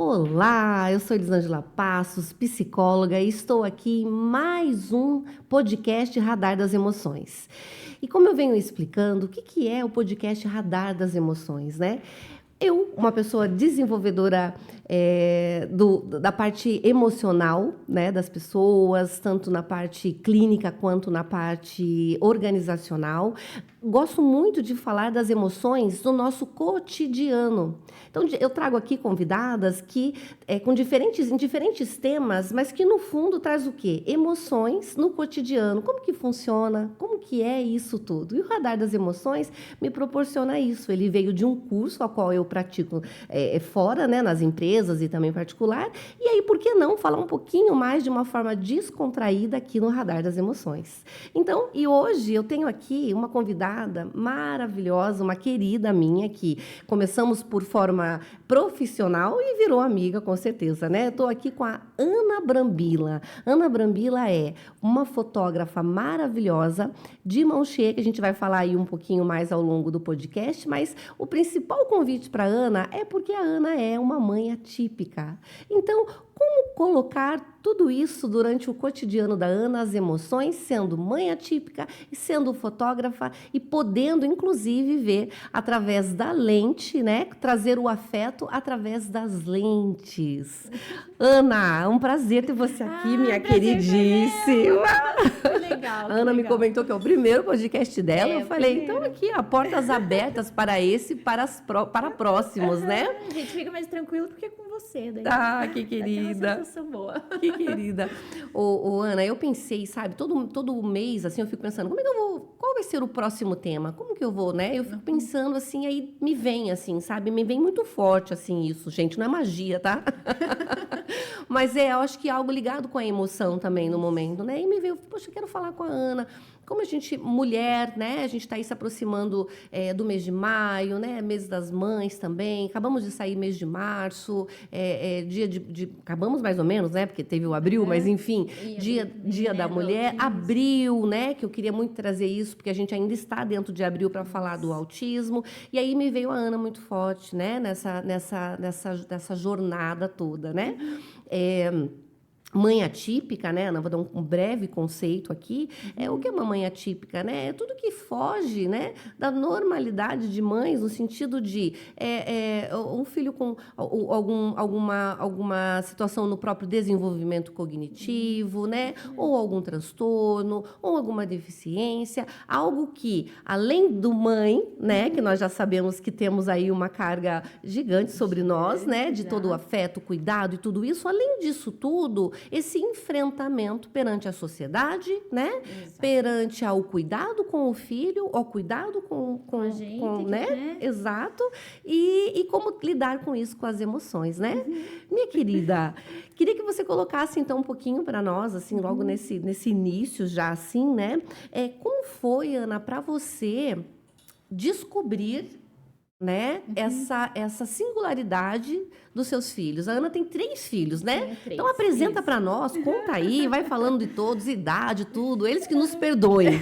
Olá, eu sou Elisângela Passos, psicóloga, e estou aqui em mais um podcast Radar das Emoções. E como eu venho explicando, o que é o podcast Radar das Emoções, né? Eu, uma pessoa desenvolvedora da parte emocional, né, das pessoas, tanto na parte clínica quanto na parte organizacional, gosto muito de falar das emoções do nosso cotidiano. Então, eu trago aqui convidadas que, em diferentes temas, mas que no fundo traz o quê? Emoções no cotidiano. Como que funciona? Como que é isso tudo? E o Radar das Emoções me proporciona isso. Ele veio de um curso ao qual eu pratico fora, né, nas empresas e também particular. E aí, por que não falar um pouquinho mais de uma forma descontraída aqui no Radar das Emoções? Então, e hoje eu tenho aqui uma convidada maravilhosa, uma querida minha, que começamos por forma profissional e virou amiga, com certeza, né? Estou aqui com a Ana Brambila. Ana Brambila é uma fotógrafa maravilhosa, de mão cheia, que a gente vai falar aí um pouquinho mais ao longo do podcast, mas o principal convite para a Ana é porque a Ana é uma mãe atípica. Então, como colocar tudo isso durante o cotidiano da Ana, as emoções, sendo mãe atípica e sendo fotógrafa e podendo, inclusive, ver através da lente, né? Trazer o afeto através das lentes. Ana, é um prazer ter você aqui, minha queridíssima. Que legal. A Ana me comentou que é o primeiro podcast dela. Eu falei, primeiro. então aqui, portas abertas para esse, para próximos, né? A gente fica mais tranquilo porque é com você. Daí Ah, que é querida. uma sensação boa. Que querida. Ô, Ana, eu pensei, sabe, todo mês, assim, eu fico pensando, como é que eu vou, qual vai ser o próximo tema? Como que eu vou, né? Eu fico pensando, assim, aí me vem, assim, sabe? Me vem muito forte, assim, isso, gente, não é magia, tá? Mas eu acho que é algo ligado com a emoção também no momento, né? E me veio, poxa, eu quero falar com a Ana. Como a gente, mulher, né? A gente está aí se aproximando do mês de maio, né? Mês das mães também. Acabamos de sair mês de março, acabamos mais ou menos, né? Porque teve o abril, mas enfim, dia da mulher, abril, né? Que eu queria muito trazer isso, porque a gente ainda está dentro de abril para falar do autismo. E aí me veio a Ana muito forte, né? Nessa jornada toda, né? Mãe atípica, né, Ana? Vou dar um breve conceito aqui. O que é uma mãe atípica, né? É tudo que foge, né, da normalidade de mães, no sentido de um filho com alguma situação no próprio desenvolvimento cognitivo, né? Ou algum transtorno, ou alguma deficiência, algo que, além do mãe, né, que nós já sabemos que temos aí uma carga gigante sobre nós, né, de todo o afeto, cuidado e tudo isso, além disso tudo, esse enfrentamento perante a sociedade, né? Exato. Perante ao cuidado com o filho, ao cuidado com a gente, né? Exato. E como lidar com isso, com as emoções, né? Minha querida, queria que você colocasse então um pouquinho para nós, assim, logo nesse início já, assim, né? Como foi, Ana, para você descobrir, né, essa singularidade dos seus filhos? A Ana tem 3 filhos, né? Tenho 3, Então apresenta isso. para nós, conta aí, vai falando de todos, idade, tudo. Eles que nos perdoem.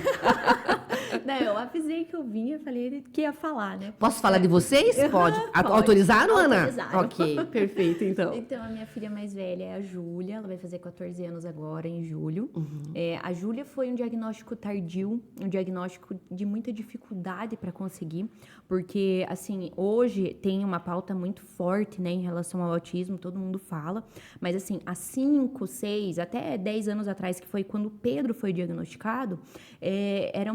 Não, eu avisei que eu vinha, falei que ia falar, né? Posso falar de vocês? Pode. Autorizaram, Ana? Autorizaram. Ok, perfeito, então. Então, a minha filha mais velha é a Júlia, ela vai fazer 14 anos agora, em julho. A Júlia foi um diagnóstico tardio, um diagnóstico de muita dificuldade para conseguir, porque, assim, hoje tem uma pauta muito forte, né, em relação ao autismo, todo mundo fala, mas, assim, há 5, 6, até 10 anos atrás, que foi quando o Pedro foi diagnosticado, era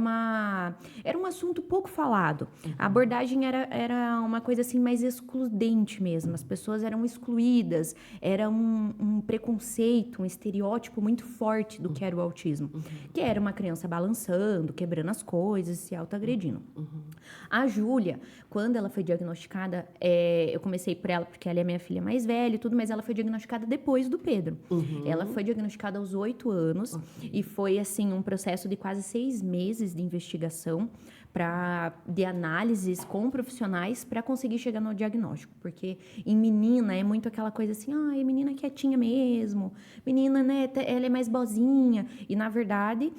um assunto pouco falado. A abordagem era uma coisa, assim, mais excludente mesmo, as pessoas eram excluídas, era um preconceito, um estereótipo muito forte do que era o autismo, que era uma criança balançando, quebrando as coisas, se autoagredindo. A Júlia, quando ela foi diagnosticada, eu comecei por ela porque ela é minha filha mais velha e tudo, mas ela foi diagnosticada depois do Pedro. Ela foi diagnosticada aos 8 anos e foi, assim, um processo de quase 6 meses de investigação de análises com profissionais para conseguir chegar no diagnóstico, porque em menina é muito aquela coisa assim, é menina quietinha mesmo, menina, né, ela é mais boazinha, e na verdade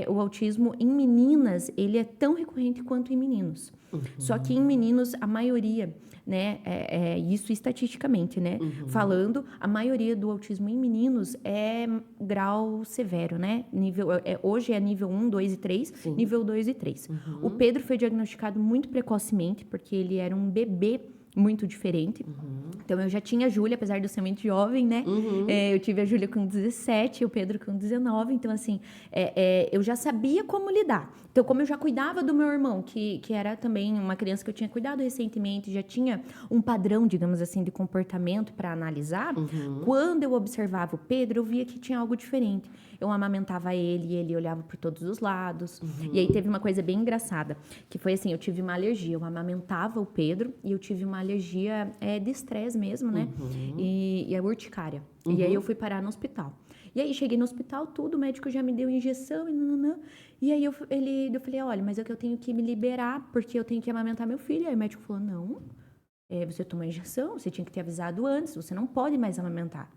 o autismo em meninas, ele é tão recorrente quanto em meninos. Só que em meninos, a maioria, né, isso estatisticamente, né, falando, a maioria do autismo em meninos é grau severo, né, hoje é nível 1, 2 e 3, Sim. nível 2 e 3. O Pedro foi diagnosticado muito precocemente, porque ele era um bebê muito diferente. Então, eu já tinha a Júlia, apesar de eu ser muito jovem, né? Eu tive a Júlia com 17, o Pedro com 19. Então, assim, eu já sabia como lidar. Então, como eu já cuidava do meu irmão, que era também uma criança que eu tinha cuidado recentemente, já tinha um padrão, digamos assim, de comportamento para analisar, quando eu observava o Pedro, eu via que tinha algo diferente. Eu amamentava ele, ele olhava por todos os lados. E aí, teve uma coisa bem engraçada, que foi assim, eu tive uma alergia. Eu amamentava o Pedro e eu tive uma alergia de estresse mesmo, né? E a urticária. E aí, eu fui parar no hospital. E aí, cheguei no hospital, tudo, o médico já me deu injeção e nananã. E aí, eu falei, olha, mas é que eu tenho que me liberar, porque eu tenho que amamentar meu filho. Aí o médico falou, não, você tomou injeção, você tinha que ter avisado antes, você não pode mais amamentar.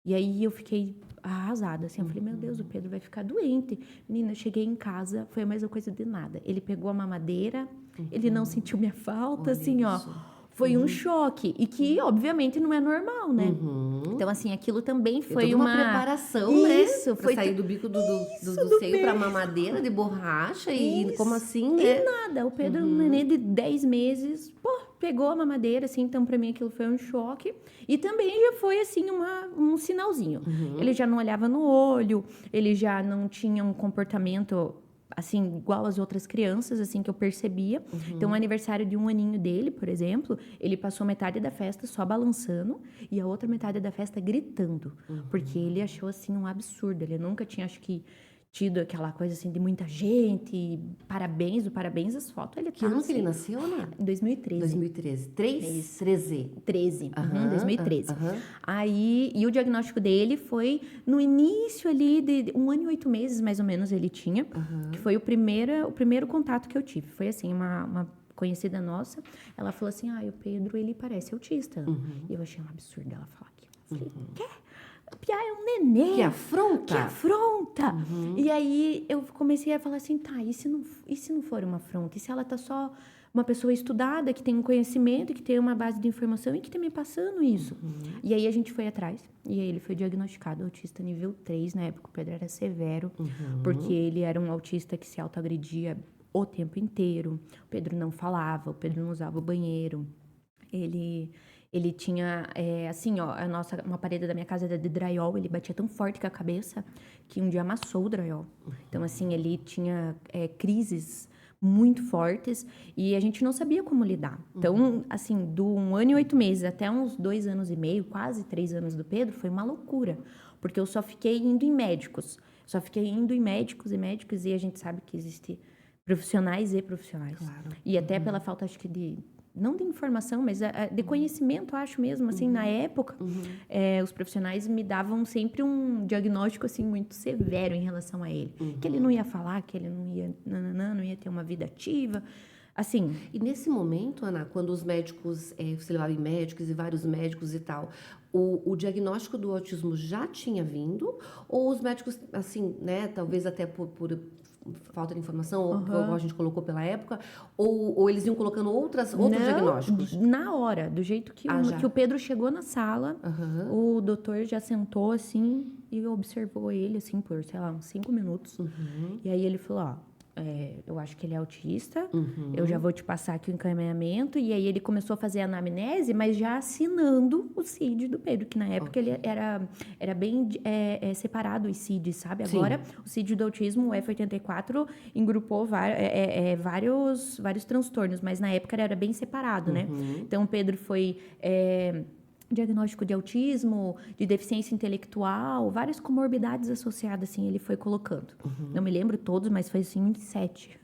E aí, eu fiquei arrasada, assim, eu falei, meu Deus, o Pedro vai ficar doente. Menina, eu cheguei em casa, foi a mesma coisa de nada. Ele pegou a mamadeira, ele não sentiu minha falta, Olha assim, ó. isso. Foi um choque. E que, obviamente, não é normal, né? Então, assim, aquilo também foi toda uma preparação, Isso, né? Pra foi sair do bico do seio pra mamadeira de borracha e como assim, né? E nada. O Pedro, um neném de 10 meses, pegou a mamadeira, assim. Então, pra mim, aquilo foi um choque. E também já foi, assim, um sinalzinho. Ele já não olhava no olho, ele já não tinha um comportamento assim, igual as outras crianças, assim, que eu percebia. Então, o aniversário de 1 aninho dele, por exemplo, ele passou metade da festa só balançando e a outra metade da festa gritando. Porque ele achou, assim, um absurdo. Ele nunca tinha, acho que, tido aquela coisa, assim, de muita gente, parabéns as fotos. Ele Que ano que ele nasceu, Ana? Em 2013. 2013. 13? 13, 2013. Aí, e o diagnóstico dele foi no início ali de 1 ano e 8 meses, mais ou menos, ele tinha, que foi o primeiro contato que eu tive. Foi assim, uma conhecida nossa, ela falou assim, o Pedro, ele parece autista. E eu achei um absurdo ela falar aquilo. Eu falei, quê? O Piá é um neném. Que afronta. Que afronta. E aí eu comecei a falar assim, tá, e se não for uma afronta? E se ela tá só uma pessoa estudada, que tem um conhecimento, que tem uma base de informação e que tá me passando isso? E aí a gente foi atrás. E aí ele foi diagnosticado autista nível 3. Na época o Pedro era severo, porque ele era um autista que se autoagredia o tempo inteiro. O Pedro não falava, o Pedro não usava o banheiro. Ele tinha, assim, ó, uma parede da minha casa era de drywall, ele batia tão forte com a cabeça que um dia amassou o drywall. Então, assim, ele tinha crises muito fortes e a gente não sabia como lidar. Então, assim, do 1 ano e 8 meses até uns 2 anos e meio, quase 3 anos do Pedro, foi uma loucura. Porque eu só fiquei indo em médicos. E a gente sabe que existem profissionais e profissionais. Claro. E até pela falta, acho que não de informação, mas de conhecimento, acho mesmo, assim, na época, os profissionais me davam sempre um diagnóstico, assim, muito severo em relação a ele. Que ele não ia falar, que ele não ia ter uma vida ativa, assim. E nesse momento, Ana, quando os médicos, você levava em médicos e vários médicos e tal, o diagnóstico do autismo já tinha vindo? Ou os médicos, assim, né, talvez até por falta de informação, ou a gente colocou pela época, ou eles iam colocando outros diagnósticos? Na hora, do jeito que o Pedro chegou na sala, o doutor já sentou assim e observou ele assim por, sei lá, uns 5 minutos. E aí ele falou, ó, eu acho que ele é autista, eu já vou te passar aqui o encaminhamento. E aí ele começou a fazer a anamnese, mas já assinando o CID do Pedro, que na época ele era bem separado os CIDs, sabe? Agora, o CID do autismo, o F84, engrupou vários transtornos, mas na época era bem separado, né? Então, o Pedro foi diagnóstico de autismo, de deficiência intelectual, várias comorbidades associadas, assim, ele foi colocando. Não me lembro todos, mas foi, assim, uns 7.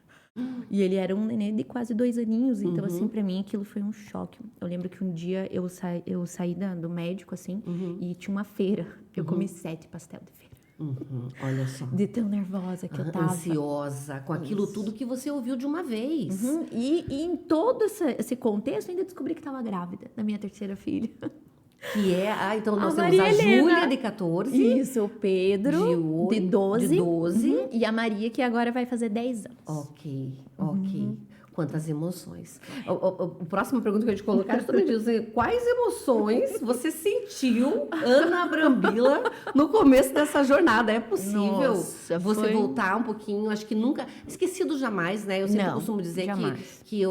E ele era um neném de quase 2 aninhos, então, assim, pra mim, aquilo foi um choque. Eu lembro que um dia eu saí do médico, assim, e tinha uma feira. Eu comi 7 pastel de feira. Olha só. De tão nervosa que eu tava. Ansiosa, com aquilo tudo que você ouviu de uma vez. E em todo esse contexto, ainda descobri que estava grávida da minha 3ª filha. Que então nós temos Maria a Helena. Júlia, de 14. Isso, o Pedro, de 12. E a Maria, que agora vai fazer 10 anos. Ok. Quantas emoções. A próxima pergunta que eu te colocar é justamente isso. Quais emoções você sentiu, Ana Brambila, no começo dessa jornada? É possível você voltar um pouquinho? Acho que nunca... Esquecido jamais, né? Eu sempre costumo dizer que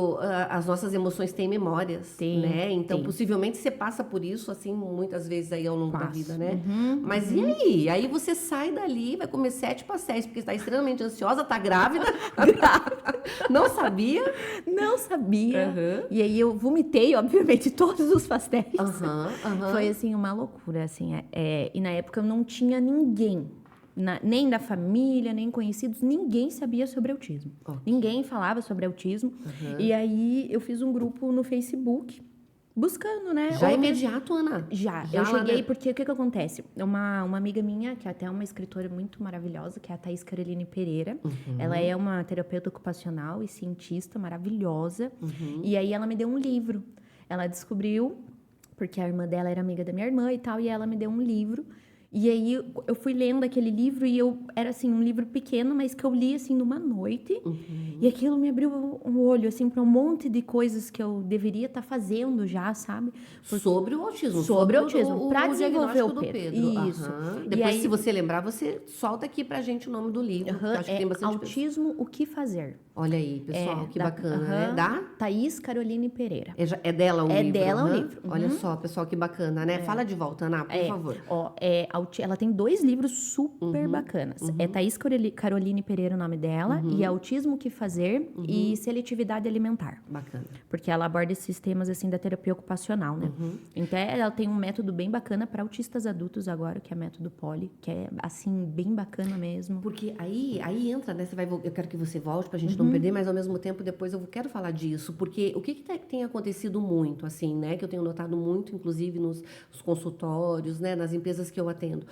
as nossas emoções têm memórias, né? Então, possivelmente, você passa por isso, assim, muitas vezes aí ao longo da vida, né? Mas e aí? Aí você sai dali, vai comer 7 pastéis, porque está extremamente ansiosa, tá grávida. Não sabia? Não sabia. E aí eu vomitei, obviamente, todos os pastéis. Foi, assim, uma loucura, assim. E na época eu não tinha ninguém, nem da família, nem conhecidos, ninguém sabia sobre autismo. Ninguém falava sobre autismo. E aí eu fiz um grupo no Facebook, buscando, né? Já imediato, Ana? Já eu cheguei, porque o que acontece? Uma amiga minha, que é até uma escritora muito maravilhosa, que é a Thaís Caroline Pereira. Ela é uma terapeuta ocupacional e cientista maravilhosa. E aí ela me deu um livro. Ela descobriu, porque a irmã dela era amiga da minha irmã e tal, e ela me deu um livro. E aí eu fui lendo aquele livro e era assim um livro pequeno, mas que eu li assim numa noite. E aquilo me abriu um olho assim para um monte de coisas que eu deveria estar fazendo já, sabe? Sobre o autismo. Sobre o autismo, para desenvolver o Pedro. Isso. Depois, se você lembrar, você solta aqui pra gente o nome do livro. Que eu acho que tem bastante Autismo, o que fazer? Olha aí, pessoal, que bacana, né? Da Thaís Caroline Pereira. É dela o livro? É dela o livro. Olha só, pessoal, que bacana, né? Fala de volta, Ana, por favor. Ela tem 2 livros super bacanas. É Thaís Caroline Pereira o nome dela, e Autismo, o que fazer, e Seletividade Alimentar. Bacana. Porque ela aborda esses temas, assim, da terapia ocupacional, né? Então, ela tem um método bem bacana para autistas adultos agora, que é o método Poli, que é, assim, bem bacana mesmo. Porque aí entra, né? Eu quero que você volte pra gente não perder, mas ao mesmo tempo depois eu quero falar disso, porque o que tem acontecido muito, assim, né? Que eu tenho notado muito, inclusive nos consultórios, né? Nas empresas que eu atendo.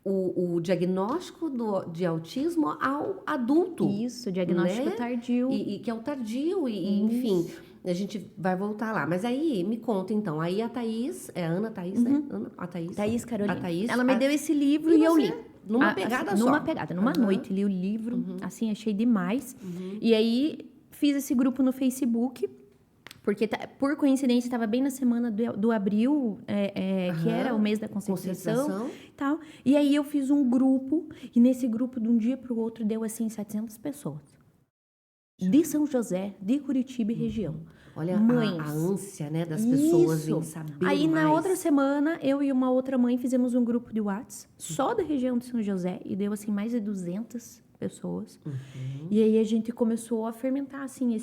O diagnóstico de autismo ao adulto. Isso, diagnóstico tardio. E que é o tardio, enfim, a gente vai voltar lá. Mas aí, me conta então, aí a Thaís, é a Ana Thaís, né? A Thaís. Thaís Caroline. A Thaís, ela me deu esse livro e eu li. Numa pegada só? Numa pegada, numa noite, li o livro, assim, achei demais. E aí, fiz esse grupo no Facebook, porque, por coincidência, estava bem na semana do abril, que era o mês da conscientização e tal. E aí, eu fiz um grupo, e nesse grupo, de um dia para o outro, deu, assim, 700 pessoas. De São José, de Curitiba e região. Olha a ânsia, né, das pessoas em saber Aí, mais. na outra semana, eu e uma outra mãe fizemos um grupo de WhatsApp, só da região de São José, e deu, assim, mais de 200 pessoas. E aí, a gente começou a fermentar, assim,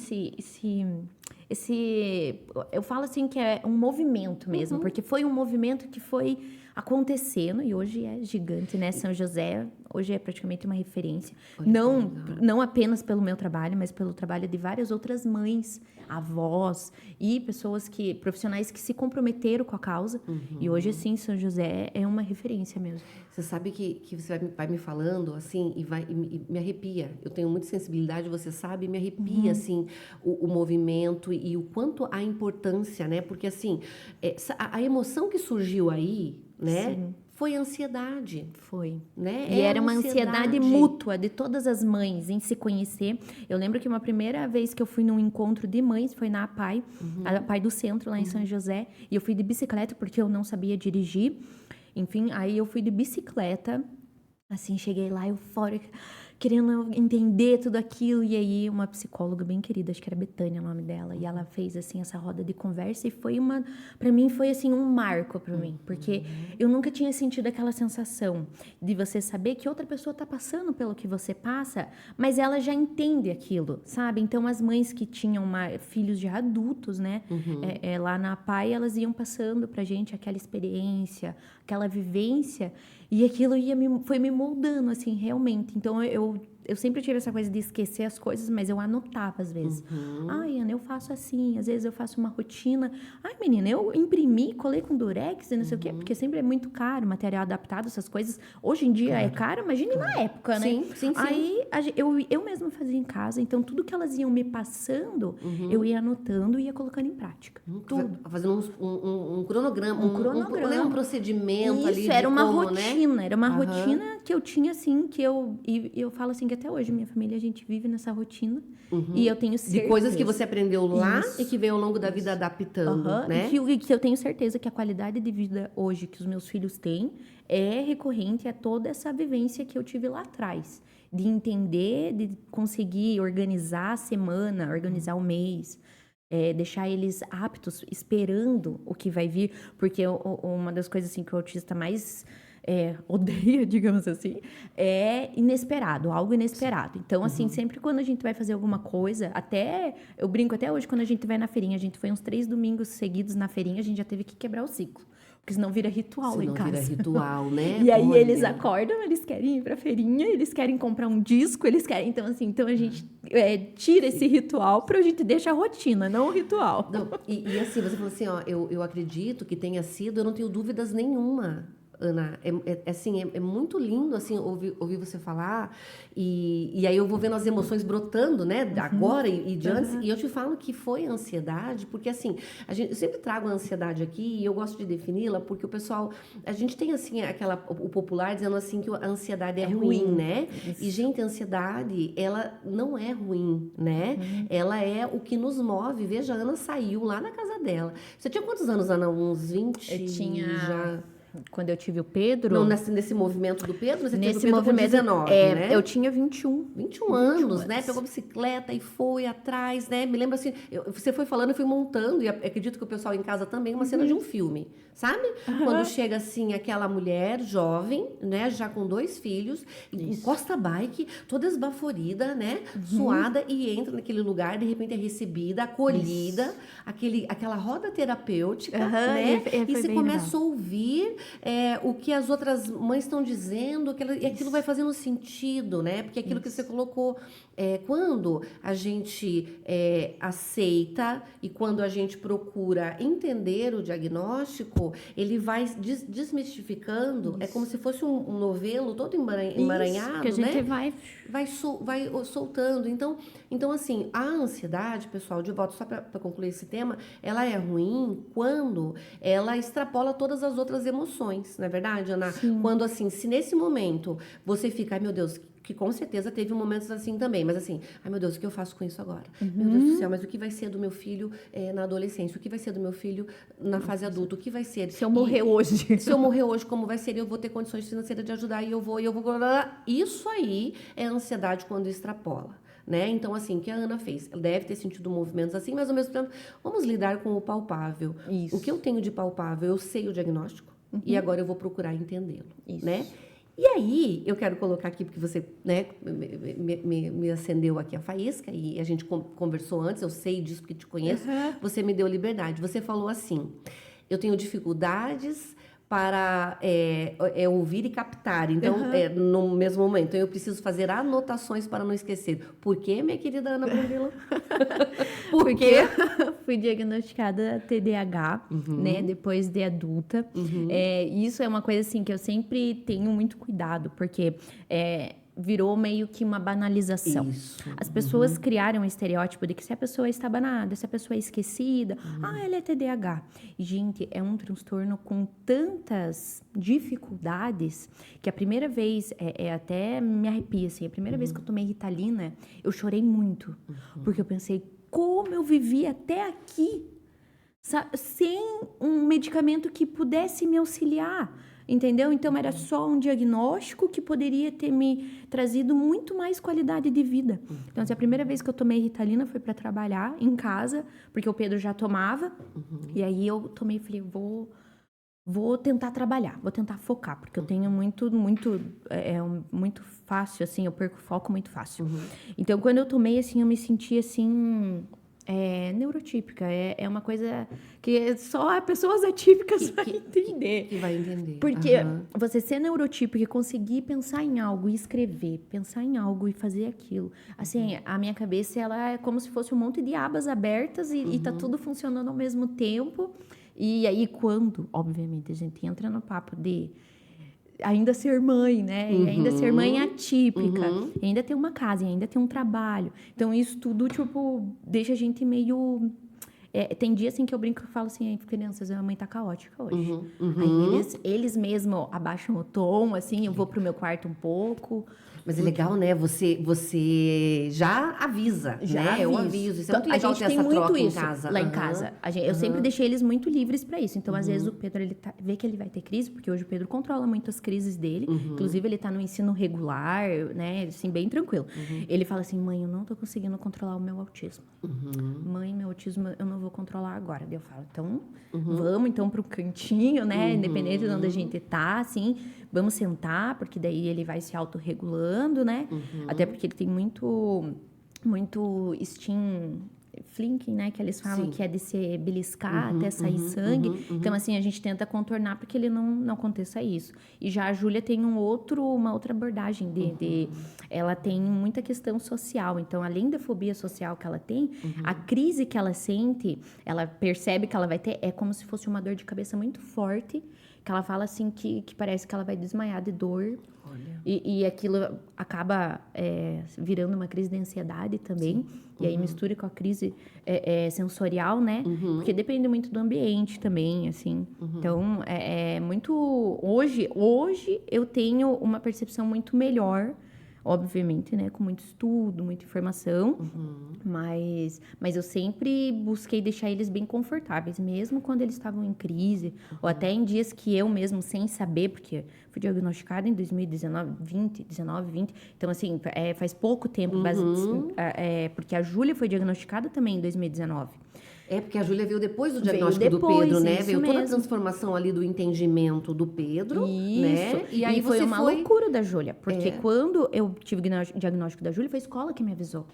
eu falo assim que é um movimento mesmo, porque foi um movimento que foi acontecendo e hoje é gigante, né? São José hoje é praticamente uma referência, não apenas pelo meu trabalho, mas pelo trabalho de várias outras mães, avós e profissionais que se comprometeram com a causa. E hoje, assim, São José é uma referência mesmo. Você sabe que você vai me falando, assim, e me arrepia. Eu tenho muita sensibilidade, você sabe, me arrepia, assim, o movimento e o quanto a importância, né? Porque, assim, a emoção que surgiu aí, né? Sim. Foi ansiedade. Foi. Né? E era uma ansiedade mútua de todas as mães em se conhecer. Eu lembro que uma primeira vez que eu fui num encontro de mães foi na APAI, a APAI do Centro, lá em São José. E eu fui de bicicleta porque eu não sabia dirigir. Enfim, aí eu fui de bicicleta. Assim, cheguei lá eufórica, querendo entender tudo aquilo. E aí, uma psicóloga bem querida, acho que era Betânia o nome dela, e ela fez, assim, essa roda de conversa e pra mim, foi, assim, um marco pra mim, porque eu nunca tinha sentido aquela sensação de você saber que outra pessoa tá passando pelo que você passa, mas ela já entende aquilo, sabe? Então, as mães que tinham filhos já adultos, né, lá na PAI, elas iam passando pra gente aquela experiência, aquela vivência, e aquilo foi me moldando, assim, realmente. Então, eu sempre tive essa coisa de esquecer as coisas, mas eu anotava às vezes. Ai, Ana, eu faço assim. Às vezes eu faço uma rotina. Ai, menina, eu imprimi, colei com durex e não sei o quê, porque sempre é muito caro, material adaptado, essas coisas. Hoje em dia é caro, imagine na época, né? Sim. Aí eu mesma fazia em casa, então tudo que elas iam me passando, eu ia anotando e ia colocando em prática. Tudo. Fazendo um cronograma. Um procedimento Isso, ali. Isso, era uma rotina. Né? Era uma rotina que eu tinha, assim, que eu falo assim, que é até hoje. Minha família, a gente vive nessa rotina. E eu tenho certeza... De coisas que você aprendeu lá Isso. e que veio ao longo da vida adaptando, né? E que eu tenho certeza que a qualidade de vida hoje que os meus filhos têm é recorrente a toda essa vivência que eu tive lá atrás. De entender, de conseguir organizar a semana, organizar o mês, deixar eles aptos, esperando o que vai vir. Porque uma das coisas assim, que o autista mais odeia, digamos assim, é inesperado, algo inesperado. Então, assim, sempre quando a gente vai fazer alguma coisa, eu brinco até hoje, quando a gente vai na feirinha, a gente foi uns 3 domingos seguidos na feirinha, a gente já teve que quebrar o ciclo. Porque senão vira ritual lá em casa. Senão vira ritual, né? E aí eles acordam, eles querem ir pra feirinha, eles querem comprar um disco, eles querem... Então, assim, a gente tira esse ritual pra gente deixar a rotina, não o ritual. Não, e assim, você falou assim, ó, eu acredito que tenha sido, eu não tenho dúvidas nenhuma, Ana, é muito lindo, assim, ouvir você falar, e aí eu vou vendo as emoções brotando, né, agora e de antes, e eu te falo que foi a ansiedade, porque, assim, eu sempre trago a ansiedade aqui, e eu gosto de defini-la, porque o pessoal, a gente tem, assim, o popular dizendo, assim, que a ansiedade é ruim, né? Isso. E, gente, a ansiedade, ela não é ruim, né? Ela é o que nos move. Veja, a Ana saiu lá na casa dela. Você tinha quantos anos, Ana? Uns 20? Eu tinha... Já... Quando eu tive o Pedro... Não, nesse movimento do Pedro? Você teve o Nesse Pedro com movimento, 19, né? eu tinha 21. 21 anos, né? Pegou bicicleta e foi atrás, né? Me lembro assim, você foi falando, eu fui montando, e acredito que o pessoal em casa também, uma cena de um filme, sabe? Quando chega, assim, aquela mulher jovem, né? Já com 2 filhos, encosta a bike, toda esbaforida, né? Suada, e entra naquele lugar, de repente é recebida, acolhida, aquela roda terapêutica, né? E você começa a ouvir o que as outras mães estão dizendo, e aquilo vai fazendo sentido, né? Porque aquilo que você colocou, quando a gente aceita e quando a gente procura entender o diagnóstico, ele vai desmistificando, é como se fosse um novelo todo emaranhado, isso, que a gente, né? vai soltando. Então, assim, a ansiedade, pessoal, de volta, só para concluir esse tema, ela é ruim quando ela extrapola todas as outras emoções, não é verdade, Ana? Sim. Quando, assim, se nesse momento você fica, ai meu Deus, que com certeza teve momentos assim também, mas assim, ai meu Deus, o que eu faço com isso agora? Meu Deus do céu, mas o que vai ser do meu filho na adolescência? O que vai ser do meu filho na fase adulta? O que vai ser? Se eu morrer hoje. Se eu morrer hoje, como vai ser? Eu vou ter condições financeiras de ajudar e eu vou... Isso aí é ansiedade quando extrapola. Né? Então, assim, o que a Ana fez? Ela deve ter sentido movimentos assim, mas ao mesmo tempo, vamos lidar com o palpável. Isso. O que eu tenho de palpável, eu sei o diagnóstico e agora eu vou procurar entendê-lo, né? E aí, eu quero colocar aqui, porque você, né, me acendeu aqui a faísca e a gente conversou antes, eu sei disso porque te conheço, você me deu liberdade. Você falou assim, eu tenho dificuldades para ouvir e captar, então, no mesmo momento. Então, eu preciso fazer anotações para não esquecer. Por quê, minha querida Ana Brambila? Porque fui diagnosticada TDAH, né, depois de adulta. Isso é uma coisa, assim, que eu sempre tenho muito cuidado, porque... virou meio que uma banalização. Isso. As pessoas criaram um estereótipo de que se a pessoa está banada, se a pessoa é esquecida, ela é TDAH. E, gente, é um transtorno com tantas dificuldades que a primeira vez, até me arrepia, assim, a primeira vez que eu tomei Ritalina, eu chorei muito, porque eu pensei, como eu vivi até aqui sem um medicamento que pudesse me auxiliar. Entendeu? Então, era só um diagnóstico que poderia ter me trazido muito mais qualidade de vida. Então, assim, a primeira vez que eu tomei Ritalina foi para trabalhar em casa, porque o Pedro já tomava. E aí, eu tomei e falei, vou tentar trabalhar, vou tentar focar, porque eu tenho muito fácil, assim, eu perco foco muito fácil. Então, quando eu tomei, assim, eu me senti, assim... neurotípica, é uma coisa que só pessoas atípicas vão entender. Que vai entender. Porque você ser neurotípica e conseguir pensar em algo e escrever, pensar em algo e fazer aquilo. Assim, a minha cabeça, ela é como se fosse um monte de abas abertas e tá tudo funcionando ao mesmo tempo. E aí, quando, obviamente, a gente entra no papo de... ainda ser mãe, né? E ainda ser mãe atípica. E ainda ter uma casa, e ainda ter um trabalho. Então, isso tudo, tipo, deixa a gente meio Tem dia assim que eu brinco e falo assim, crianças, a mãe tá caótica hoje. Aí eles mesmo abaixam o tom, assim, eu vou pro meu quarto um pouco. Mas é legal, né? Você já avisa, né? Eu aviso. Isso é muito legal ter essa troca em casa. Lá em casa. Eu sempre deixei eles muito livres para isso. Então, às vezes, o Pedro vê que ele vai ter crise, porque hoje o Pedro controla muito as crises dele. Inclusive, ele tá no ensino regular, né? Assim, bem tranquilo. Ele fala assim, mãe, eu não tô conseguindo controlar o meu autismo. Mãe, meu autismo eu não vou controlar agora. Daí eu falo, então, vamos então pro cantinho, né? Independente de onde a gente tá, assim, vamos sentar, porque daí ele vai se autorregulando, né? Até porque ele tem muito steam flinking, né? Que eles falam que é de se beliscar até sair sangue. Então, assim, a gente tenta contornar para que ele não aconteça isso. E já a Júlia tem uma outra abordagem ela tem muita questão social. Então, além da fobia social que ela tem, a crise que ela sente, ela percebe que ela vai ter, é como se fosse uma dor de cabeça muito forte, que ela fala assim que parece que ela vai desmaiar de dor. E aquilo acaba virando uma crise de ansiedade também. E aí mistura com a crise sensorial, né? Porque depende muito do ambiente também, assim. Então, muito... Hoje eu tenho uma percepção muito melhor, obviamente, né? Com muito estudo, muita informação. Mas eu sempre busquei deixar eles bem confortáveis, mesmo quando eles estavam em crise, ou até em dias que eu mesmo, sem saber, porque fui diagnosticada em 2019, 20. Então, assim, faz pouco tempo, porque a Júlia foi diagnosticada também em 2019. Porque a Júlia veio depois do diagnóstico do Pedro, né? Veio toda a transformação ali do entendimento do Pedro, né? E aí foi uma loucura da Júlia, porque quando eu tive o diagnóstico da Júlia, foi a escola que me avisou.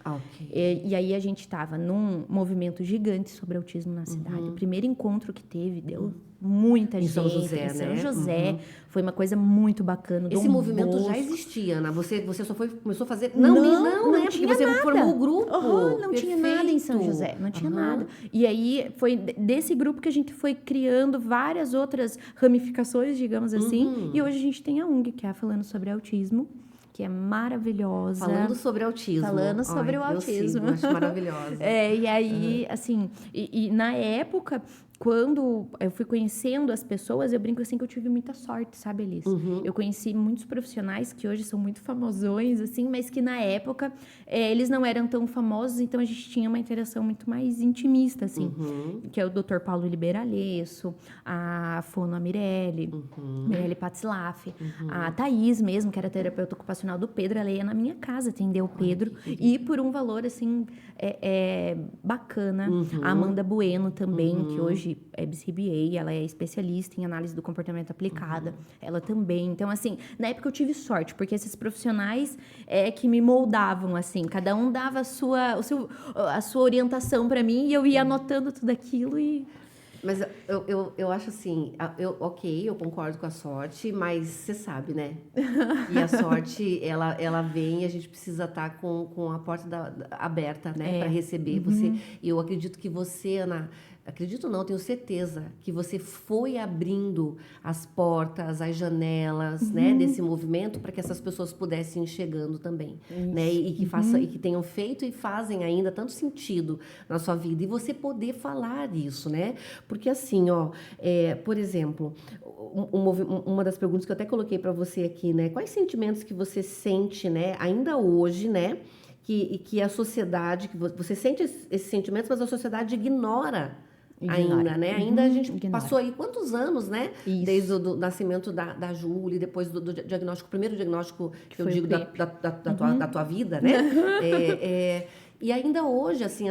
E aí a gente estava num movimento gigante sobre autismo na cidade. O primeiro encontro que teve, deu muita gente. Em São José, em São José. Foi uma coisa muito bacana. Esse movimento já existia, Ana? Você só começou a fazer... Não né? Porque você formou o grupo. Não tinha nada em São José. Não tinha nada. E aí, foi desse grupo que a gente foi criando várias outras ramificações, digamos assim. E hoje a gente tem a UNG, que é Falando sobre Autismo, que é maravilhosa. Falando sobre autismo. Falando sobre o autismo. Eu acho maravilhosa. E aí, assim... E na época... Quando eu fui conhecendo as pessoas, eu brinco assim que eu tive muita sorte, sabe, Elis? Eu conheci muitos profissionais que hoje são muito famosões, assim, mas que na época eles não eram tão famosos, então a gente tinha uma interação muito mais intimista, assim. Que é o Dr. Paulo Liberalesso, a Fono Mirelli, Mirelli Patzlaff, a Thaís mesmo, que era terapeuta ocupacional do Pedro, ela ia na minha casa atender o Pedro, e por um valor, assim, bacana. A Amanda Bueno também, que hoje é BCBA, ela é especialista em análise do comportamento aplicada, ela também. Então, assim, na época eu tive sorte, porque esses profissionais que me moldavam, assim, cada um dava a sua orientação para mim e eu ia anotando tudo aquilo e... Mas eu acho assim, eu concordo com a sorte, mas você sabe, né? E a sorte, ela vem e a gente precisa estar com a porta aberta, né? Para receber você. E eu acredito que você, Ana... Acredito não, tenho certeza que você foi abrindo as portas, as janelas, né, desse movimento para que essas pessoas pudessem ir chegando também, né, e que tenham feito e fazem ainda tanto sentido na sua vida e você poder falar isso, né, porque assim, por exemplo, uma das perguntas que eu até coloquei para você aqui, né, quais sentimentos que você sente, né, ainda hoje, né, que a sociedade, que você sente esses sentimentos, mas a sociedade ignora. Ainda, né? Ainda a gente passou aí quantos anos, né? Isso. Desde o nascimento da Júlia, depois do diagnóstico, o primeiro diagnóstico que eu digo da tua vida, né? E ainda hoje, assim,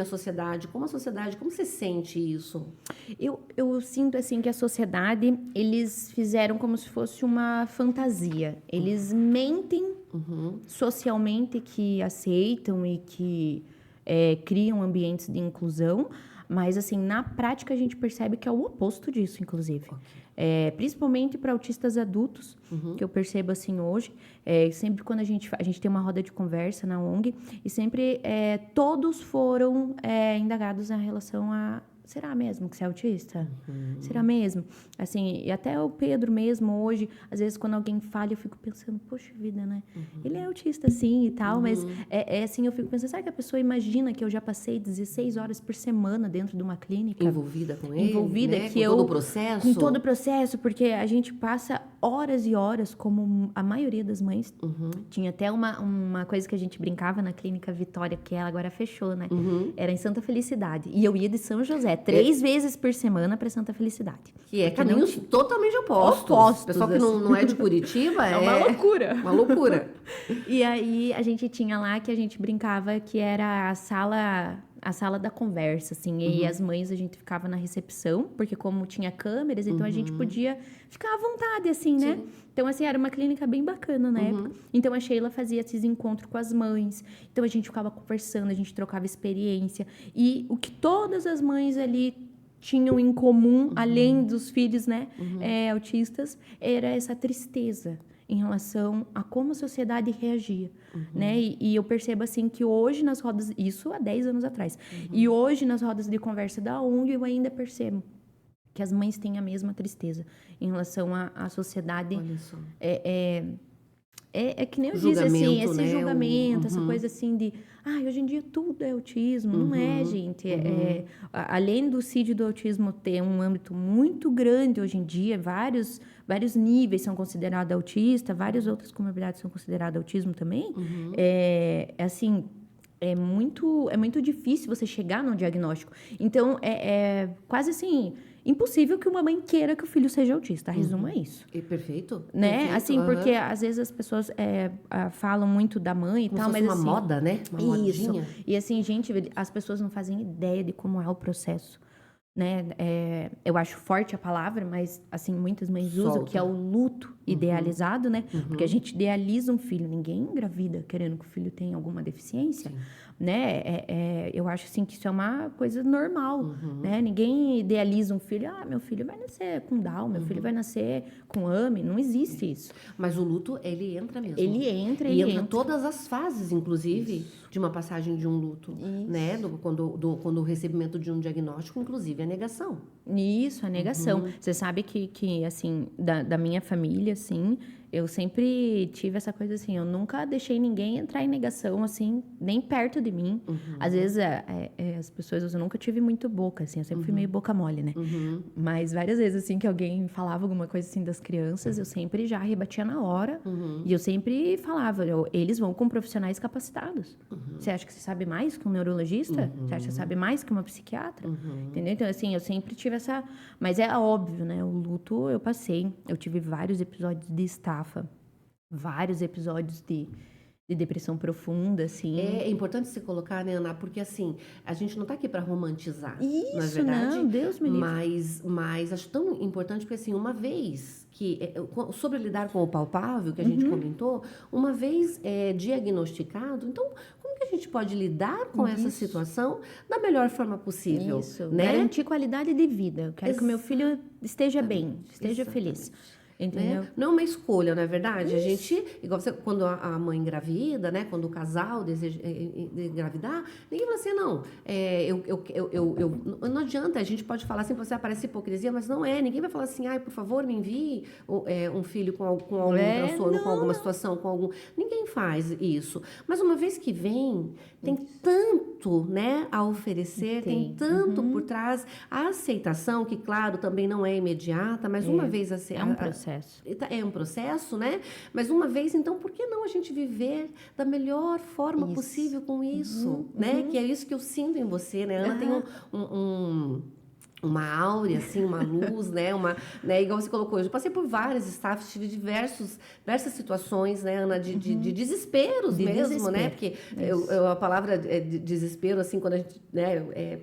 como você sente isso? Eu sinto, assim, que a sociedade, eles fizeram como se fosse uma fantasia. Eles mentem socialmente que aceitam e que criam ambientes de inclusão, mas, assim, na prática a gente percebe que é o oposto disso, inclusive. Principalmente para autistas adultos, que eu percebo, assim, hoje. Sempre quando a gente tem uma roda de conversa na ONG, e sempre todos foram indagados em relação a será mesmo que você é autista? Será mesmo? Assim, e até o Pedro mesmo hoje, às vezes quando alguém fala, eu fico pensando, poxa vida, né? Ele é autista sim e tal, mas é assim, eu fico pensando, será que a pessoa imagina que eu já passei 16 horas por semana dentro de uma clínica? Envolvida com ele, Envolvida, né? que Com todo o processo. Com todo o processo, porque a gente passa horas e horas, como a maioria das mães. Tinha até uma coisa que a gente brincava na Clínica Vitória, que ela agora fechou, né? Era em Santa Felicidade. E eu ia de São José 3 vezes por semana para Santa Felicidade. Que é caminhos totalmente opostos. O pessoal que não é de Curitiba é uma loucura. Uma loucura. E aí a gente tinha lá que a gente brincava que era a sala da conversa, assim. E as mães, a gente ficava na recepção, porque como tinha câmeras, então a gente podia ficar à vontade, assim, né? Então, assim, era uma clínica bem bacana na época. Então, a Sheila fazia esses encontros com as mães. Então, a gente ficava conversando, a gente trocava experiência. E o que todas as mães ali tinham em comum, além dos filhos, né, autistas, era essa tristeza em relação a como a sociedade reagia, né? E eu percebo, assim, que hoje nas rodas... Isso há 10 anos atrás. E hoje, nas rodas de conversa da ONG, eu ainda percebo que as mães têm a mesma tristeza em relação à sociedade. Olha só. É que nem eu disse, assim, esse né? julgamento, essa coisa assim de... hoje em dia tudo é autismo. Não é, gente. Além do CID do autismo ter um âmbito muito grande hoje em dia, vários níveis são considerados autista, várias outras comorbidades são consideradas autismo também. Assim... É muito difícil você chegar num diagnóstico. Então, é quase assim, impossível que uma mãe queira que o filho seja autista. Resumo é isso. Perfeito. Né? Perfeito, assim, porque às vezes as pessoas falam muito da mãe e como tal, se mas fosse assim... uma moda, né? Uma isso. modinha. E assim, gente, as pessoas não fazem ideia de como é o processo. Né? Eu acho forte a palavra, mas assim, muitas mães usam, que é o luto idealizado, né? Porque a gente idealiza um filho, ninguém engravida querendo que o filho tenha alguma deficiência. Né? Eu acho assim que isso é uma coisa normal, né? Ninguém idealiza um filho, meu filho vai nascer com Down, meu filho vai nascer com AME, não existe isso. Mas o luto, ele entra mesmo. Ele entra todas as fases, inclusive, de uma passagem de um luto, né? Quando o recebimento de um diagnóstico, inclusive, a negação. Isso, a negação. Você sabe que assim, da minha família, assim, eu sempre tive essa coisa assim, eu nunca deixei ninguém entrar em negação, assim, nem perto de mim. Às vezes, as pessoas, eu nunca tive muito boca, assim, eu sempre fui meio boca mole, né? Mas várias vezes, assim, que alguém falava alguma coisa, assim, das crianças, eu sempre já rebatia na hora. E eu sempre falava, eles vão com profissionais capacitados. Você acha que você sabe mais que um neurologista? Você acha que você sabe mais que uma psiquiatra? Entendeu? Então, assim, eu sempre tive essa... Mas é óbvio, né? O luto eu passei. Eu tive vários episódios de estafa, vários episódios de depressão profunda, assim. É importante você colocar, né, Ana? Porque, assim, a gente não está aqui para romantizar, isso, não é verdade? Não, Deus me livre. Mas acho tão importante porque, assim, uma vez que... sobre lidar com o palpável, que a gente comentou, uma vez diagnosticado, então... Como que a gente pode lidar com essa situação da melhor forma possível? Isso, né? Garantir qualidade de vida. Eu quero que o meu filho esteja bem, esteja feliz. Entendeu? Né? Não é uma escolha, não é verdade? Isso. A gente, igual você, quando a mãe engravida, né? Quando o casal deseja engravidar, ninguém fala assim, não, não adianta, a gente pode falar assim, você parece hipocrisia, mas não é, ninguém vai falar assim, por favor, me envie um filho com algum transtorno, com alguma situação, com algum... Ninguém faz isso. Mas uma vez que vem, tem tanto, né, a oferecer, tem tanto por trás, a aceitação, que claro, também não é imediata, mas uma vez é um processo. É um processo, né? Mas uma vez, então, por que não a gente viver da melhor forma possível com isso, né? Que é isso que eu sinto em você, né? Ana tem uma áurea, assim, uma luz, né? Igual você colocou, eu passei por vários staffs, tive diversas situações, né, Ana, de desesperos mesmo, né? Porque a palavra desespero, assim, quando a gente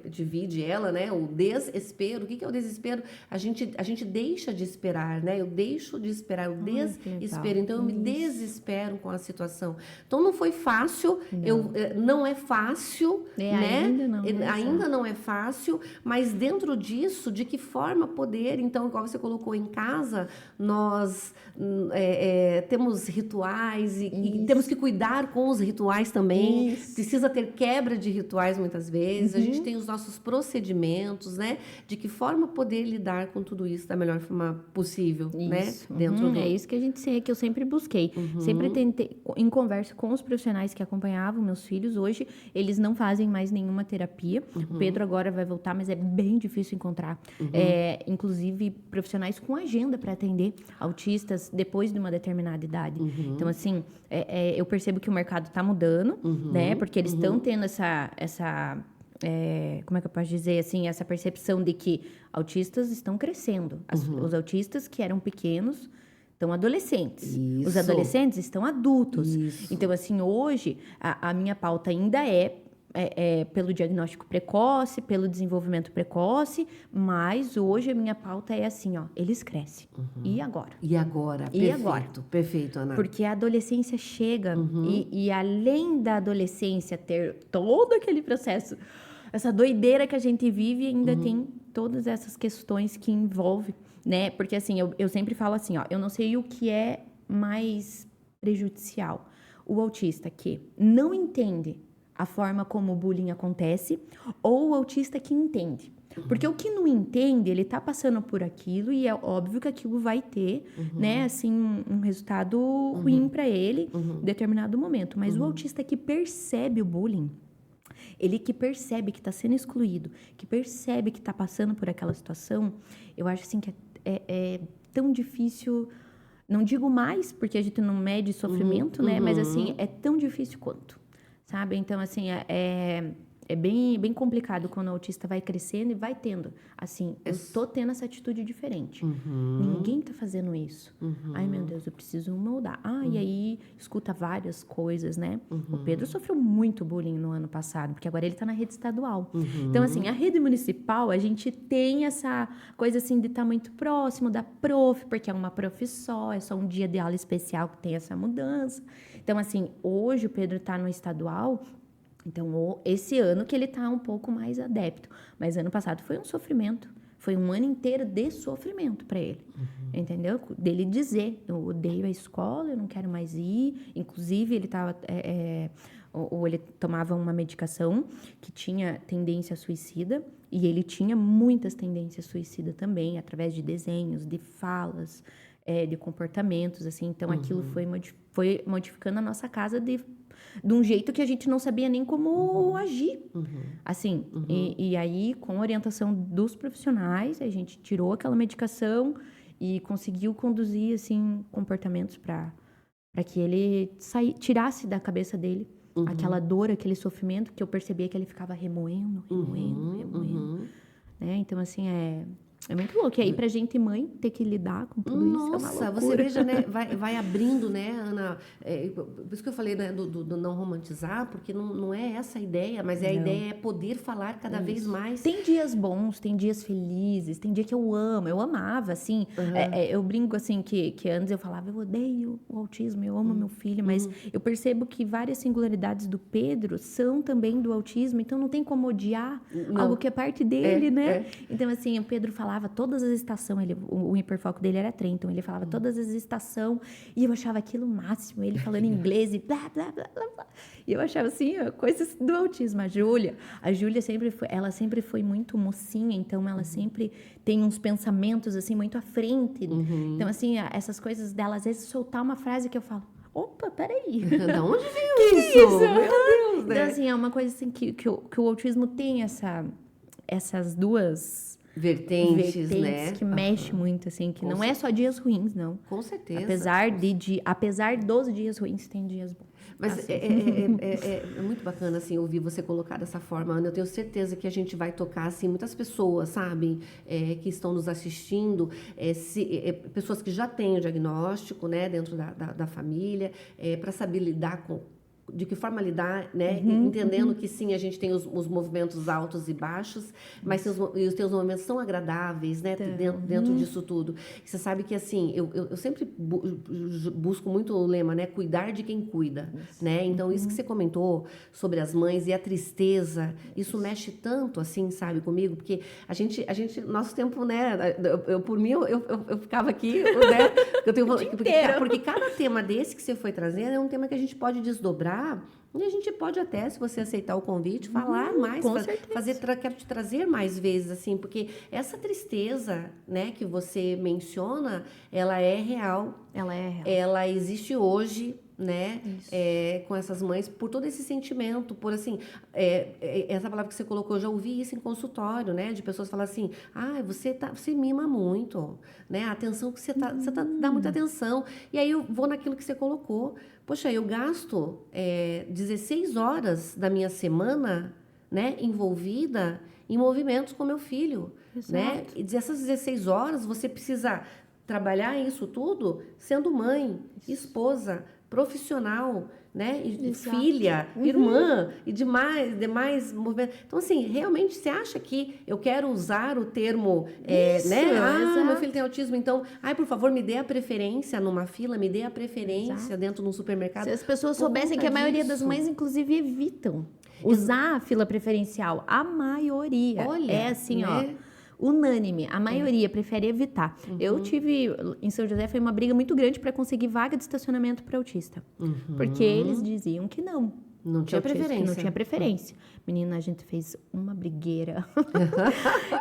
divide ela, né? O desespero, o que é o desespero? A gente deixa de esperar, né? Eu deixo de esperar, eu desespero. Então, eu me desespero com a situação. Então, não foi fácil, não é fácil, né? Ainda não. Ainda não é fácil, mas dentro disso, de que forma poder, então, igual você colocou em casa, nós temos rituais e temos que cuidar com os rituais também. Isso. Precisa ter quebra de rituais muitas vezes. A gente tem os nossos procedimentos, né? De que forma poder lidar com tudo isso da melhor forma possível, né? Dentro do... É isso que que eu sempre busquei. Sempre tentei, em conversa com os profissionais que acompanhavam meus filhos. Hoje, eles não fazem mais nenhuma terapia. O Pedro agora vai voltar, mas é bem difícil encontrar. Inclusive, profissionais com agenda para atender autistas depois de uma determinada idade. Então, assim, eu percebo que o mercado está mudando, né? Porque eles estão tendo como é que eu posso dizer, assim, essa percepção de que autistas estão crescendo. Os autistas que eram pequenos estão adolescentes. Isso. Os adolescentes estão adultos. Isso. Então, assim, hoje, a minha pauta ainda é pelo diagnóstico precoce, pelo desenvolvimento precoce, mas hoje a minha pauta é assim, ó, eles crescem. E agora? E agora? E Perfeito, agora? perfeito, Ana. Porque a adolescência chega e além da adolescência ter todo aquele processo, essa doideira que a gente vive, ainda tem todas essas questões que envolve, né? Porque assim, eu sempre falo assim, ó, eu não sei o que é mais prejudicial. O autista que não entende a forma como o bullying acontece, ou o autista que entende. Porque o que não entende, ele tá passando por aquilo e é óbvio que aquilo vai ter, né, assim, um resultado ruim para ele em determinado momento. Mas o autista que percebe o bullying, ele que percebe que está sendo excluído, que percebe que está passando por aquela situação, eu acho assim que é tão difícil, não digo mais, porque a gente não mede sofrimento, né, mas assim, é tão difícil quanto. Sabe? Então, assim, é bem complicado quando o autista vai crescendo e vai tendo. Assim, eu tô tendo essa atitude diferente. Ninguém tá fazendo isso. Ai, meu Deus, eu preciso moldar. E aí escuta várias coisas, né? O Pedro sofreu muito bullying no ano passado, porque agora ele tá na rede estadual. Então, assim, a rede municipal, a gente tem essa coisa, assim, de estar muito próximo da prof, porque é uma prof só, é só um dia de aula especial que tem essa mudança. Então, assim, hoje o Pedro tá no estadual. Então, esse ano que ele tá um pouco mais adepto. Mas ano passado foi um sofrimento. Foi um ano inteiro de sofrimento para ele. Entendeu? Dele dizer, eu odeio a escola, eu não quero mais ir. Inclusive, ele tava... ou ele tomava uma medicação que tinha tendência suicida. E ele tinha muitas tendências suicidas também, através de desenhos, de falas, de comportamentos, assim. Então, aquilo foi modificando a nossa casa de um jeito que a gente não sabia nem como agir. Assim, e aí, com a orientação dos profissionais, a gente tirou aquela medicação e conseguiu conduzir, assim, comportamentos para que ele saísse da cabeça dele aquela dor, aquele sofrimento que eu percebia que ele ficava remoendo. Né? Então, assim, é muito louco. E aí, pra gente, mãe, ter que lidar com tudo isso é uma loucura. Você veja, né? Vai abrindo, né, Ana? Por isso que eu falei, né, do não romantizar, porque não é essa a ideia, mas a ideia é poder falar cada vez mais. Tem dias bons, tem dias felizes, tem dia que eu amava, assim. Eu brinco, assim, que antes eu falava, eu odeio o autismo, eu amo meu filho, mas eu percebo que várias singularidades do Pedro são também do autismo, então não tem como odiar algo que é parte dele, né? Então, assim, o Pedro falava todas as estações, o hiperfoco dele era trem, então ele falava todas as estações, e eu achava aquilo o máximo, ele falando inglês e blá, blá, blá, blá, blá. E eu achava, assim, coisas do autismo. A Júlia sempre foi muito mocinha, então ela sempre tem uns pensamentos, assim, muito à frente. Então, assim, essas coisas dela, às vezes, soltar uma frase que eu falo, opa, peraí. Da onde veio isso? Meu Deus, né? Então, assim, é uma coisa assim que o autismo tem essas duas vertentes, né? Que mexe muito, assim, que não é só dias ruins, não. Com certeza. Apesar dos dias ruins, tem dias bons. Mas assim. é muito bacana, assim, ouvir você colocar dessa forma, Ana. Eu tenho certeza que a gente vai tocar, assim, muitas pessoas, sabe? Que estão nos assistindo, pessoas que já têm o diagnóstico, né, dentro da família, para saber lidar de que forma lidar, né? Entendendo que sim, a gente tem os movimentos altos e baixos, mas tem os momentos tão agradáveis, né? Dentro disso tudo. E você sabe que assim, eu sempre busco muito o lema, né? Cuidar de quem cuida, né? Então, isso que você comentou sobre as mães e a tristeza, isso mexe tanto, assim, sabe, comigo, porque a gente nosso tempo, né? Por mim, eu ficava aqui, né? Porque cada tema desse que você foi trazendo é um tema que a gente pode desdobrar e a gente pode até, se você aceitar o convite, falar mais, quero te trazer mais vezes, assim, porque essa tristeza, né, que você menciona, ela é real. Ela é real. Ela existe hoje, né, com essas mães, por todo esse sentimento, por assim, essa palavra que você colocou, eu já ouvi isso em consultório, né, de pessoas falar assim, você mima muito, né, a atenção que você dá muita atenção, e aí eu vou naquilo que você colocou, poxa, eu gasto 16 horas da minha semana, né, envolvida em movimentos com meu filho, né, e dessas 16 horas você precisa trabalhar isso tudo sendo mãe, esposa, profissional, né? Filha, irmã e demais movimentos. Então, assim, realmente você acha que eu quero usar o termo, né? Meu filho tem autismo, então, por favor, me dê a preferência numa fila, me dê a preferência dentro de um supermercado. Se as pessoas soubessem que a maioria das mães, inclusive, evitam usar a fila preferencial. A maioria. Olha, é assim, né? Unânime, a maioria prefere evitar. Eu tive, em São José, foi uma briga muito grande para conseguir vaga de estacionamento para autista. Porque eles diziam que não. Não tinha preferência. Que não tinha preferência. Menina, a gente fez uma brigueira.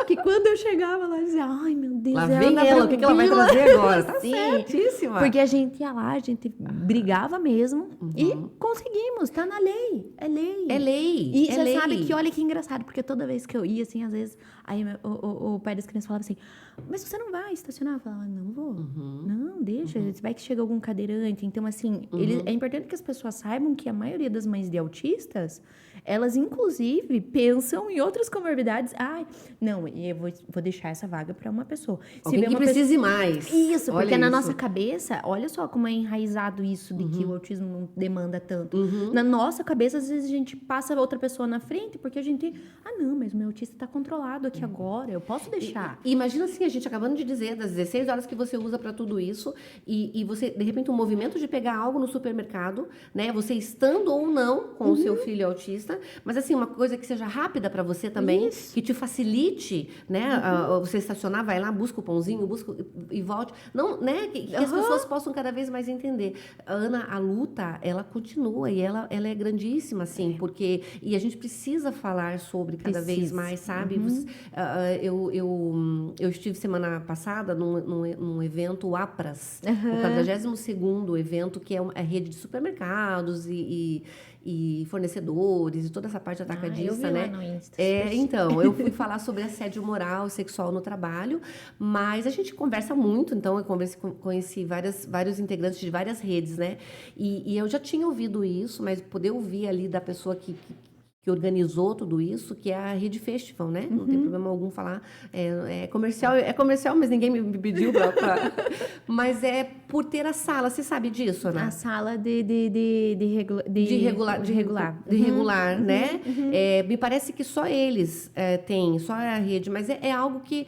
Que quando eu chegava lá, eu dizia, ai meu Deus, lá vem ela, o que ela vai trazer agora? Tá certíssima. Porque a gente ia lá, a gente brigava mesmo e conseguimos, tá na lei. É lei. É lei. E você sabe que, olha que engraçado, porque toda vez que eu ia, assim, às vezes, aí o pai das crianças falava assim, mas você não vai estacionar? Eu falava, não vou. Não, deixa, vai que chega algum cadeirante. Então, assim, é importante que as pessoas saibam que a maioria das mães de autistas, elas, inclusive, pensam em outras comorbidades. Não, eu vou deixar essa vaga para uma pessoa. Alguém que precise mais. Isso, porque na nossa cabeça, olha só como é enraizado isso de que o autismo não demanda tanto. Na nossa cabeça, às vezes, a gente passa outra pessoa na frente, porque a gente... não, mas o meu autista está controlado aqui agora, eu posso deixar. E imagina assim, a gente acabando de dizer, das 16 horas que você usa para tudo isso, e você, de repente, um movimento de pegar algo no supermercado, né? Você estando ou não com o seu filho autista, mas assim, uma coisa que seja rápida para você também, que te facilite, né? Você estacionar, vai lá, busca o pãozinho, busca e volte. Não, né? Que as pessoas possam cada vez mais entender. Ana, a luta, ela continua e ela é grandíssima, assim, porque... E a gente precisa falar sobre cada vez mais, sabe? Eu estive semana passada num evento APRAS, o 42º evento, que é a rede de supermercados e fornecedores e toda essa parte atacadista, eu vi né? lá no Insta, então, eu fui falar sobre assédio moral e sexual no trabalho, mas a gente conversa muito, então eu conheci vários integrantes de várias redes, né? E eu já tinha ouvido isso, mas poder ouvir ali da pessoa que organizou tudo isso, que é a Rede Festival, né? Não tem problema algum falar. É comercial, mas ninguém me pediu pra... Mas é por ter a sala, você sabe disso, né? A sala de regular. Né? Me parece que só eles têm, só a rede, mas é algo que...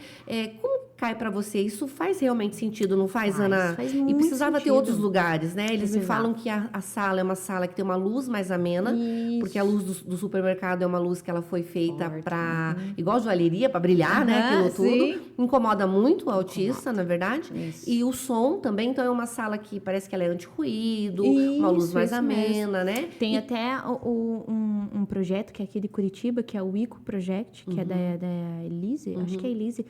como cai para você? Isso faz realmente sentido, não faz, Ana? Faz muito e precisava sentido. ter outros lugares, né? Eles me falam que a sala é uma sala que tem uma luz mais amena, porque a luz do supermercado é uma luz que ela foi feita para igual joalheria, para brilhar, né? Aquilo tudo. Incomoda muito o autista, na verdade. Isso. E o som também, então é uma sala que parece que ela é anti-ruído, uma luz mais amena, né? Tem até um projeto que é aqui de Curitiba, que é o ICO Project, que é da Elise, acho que é a Elise.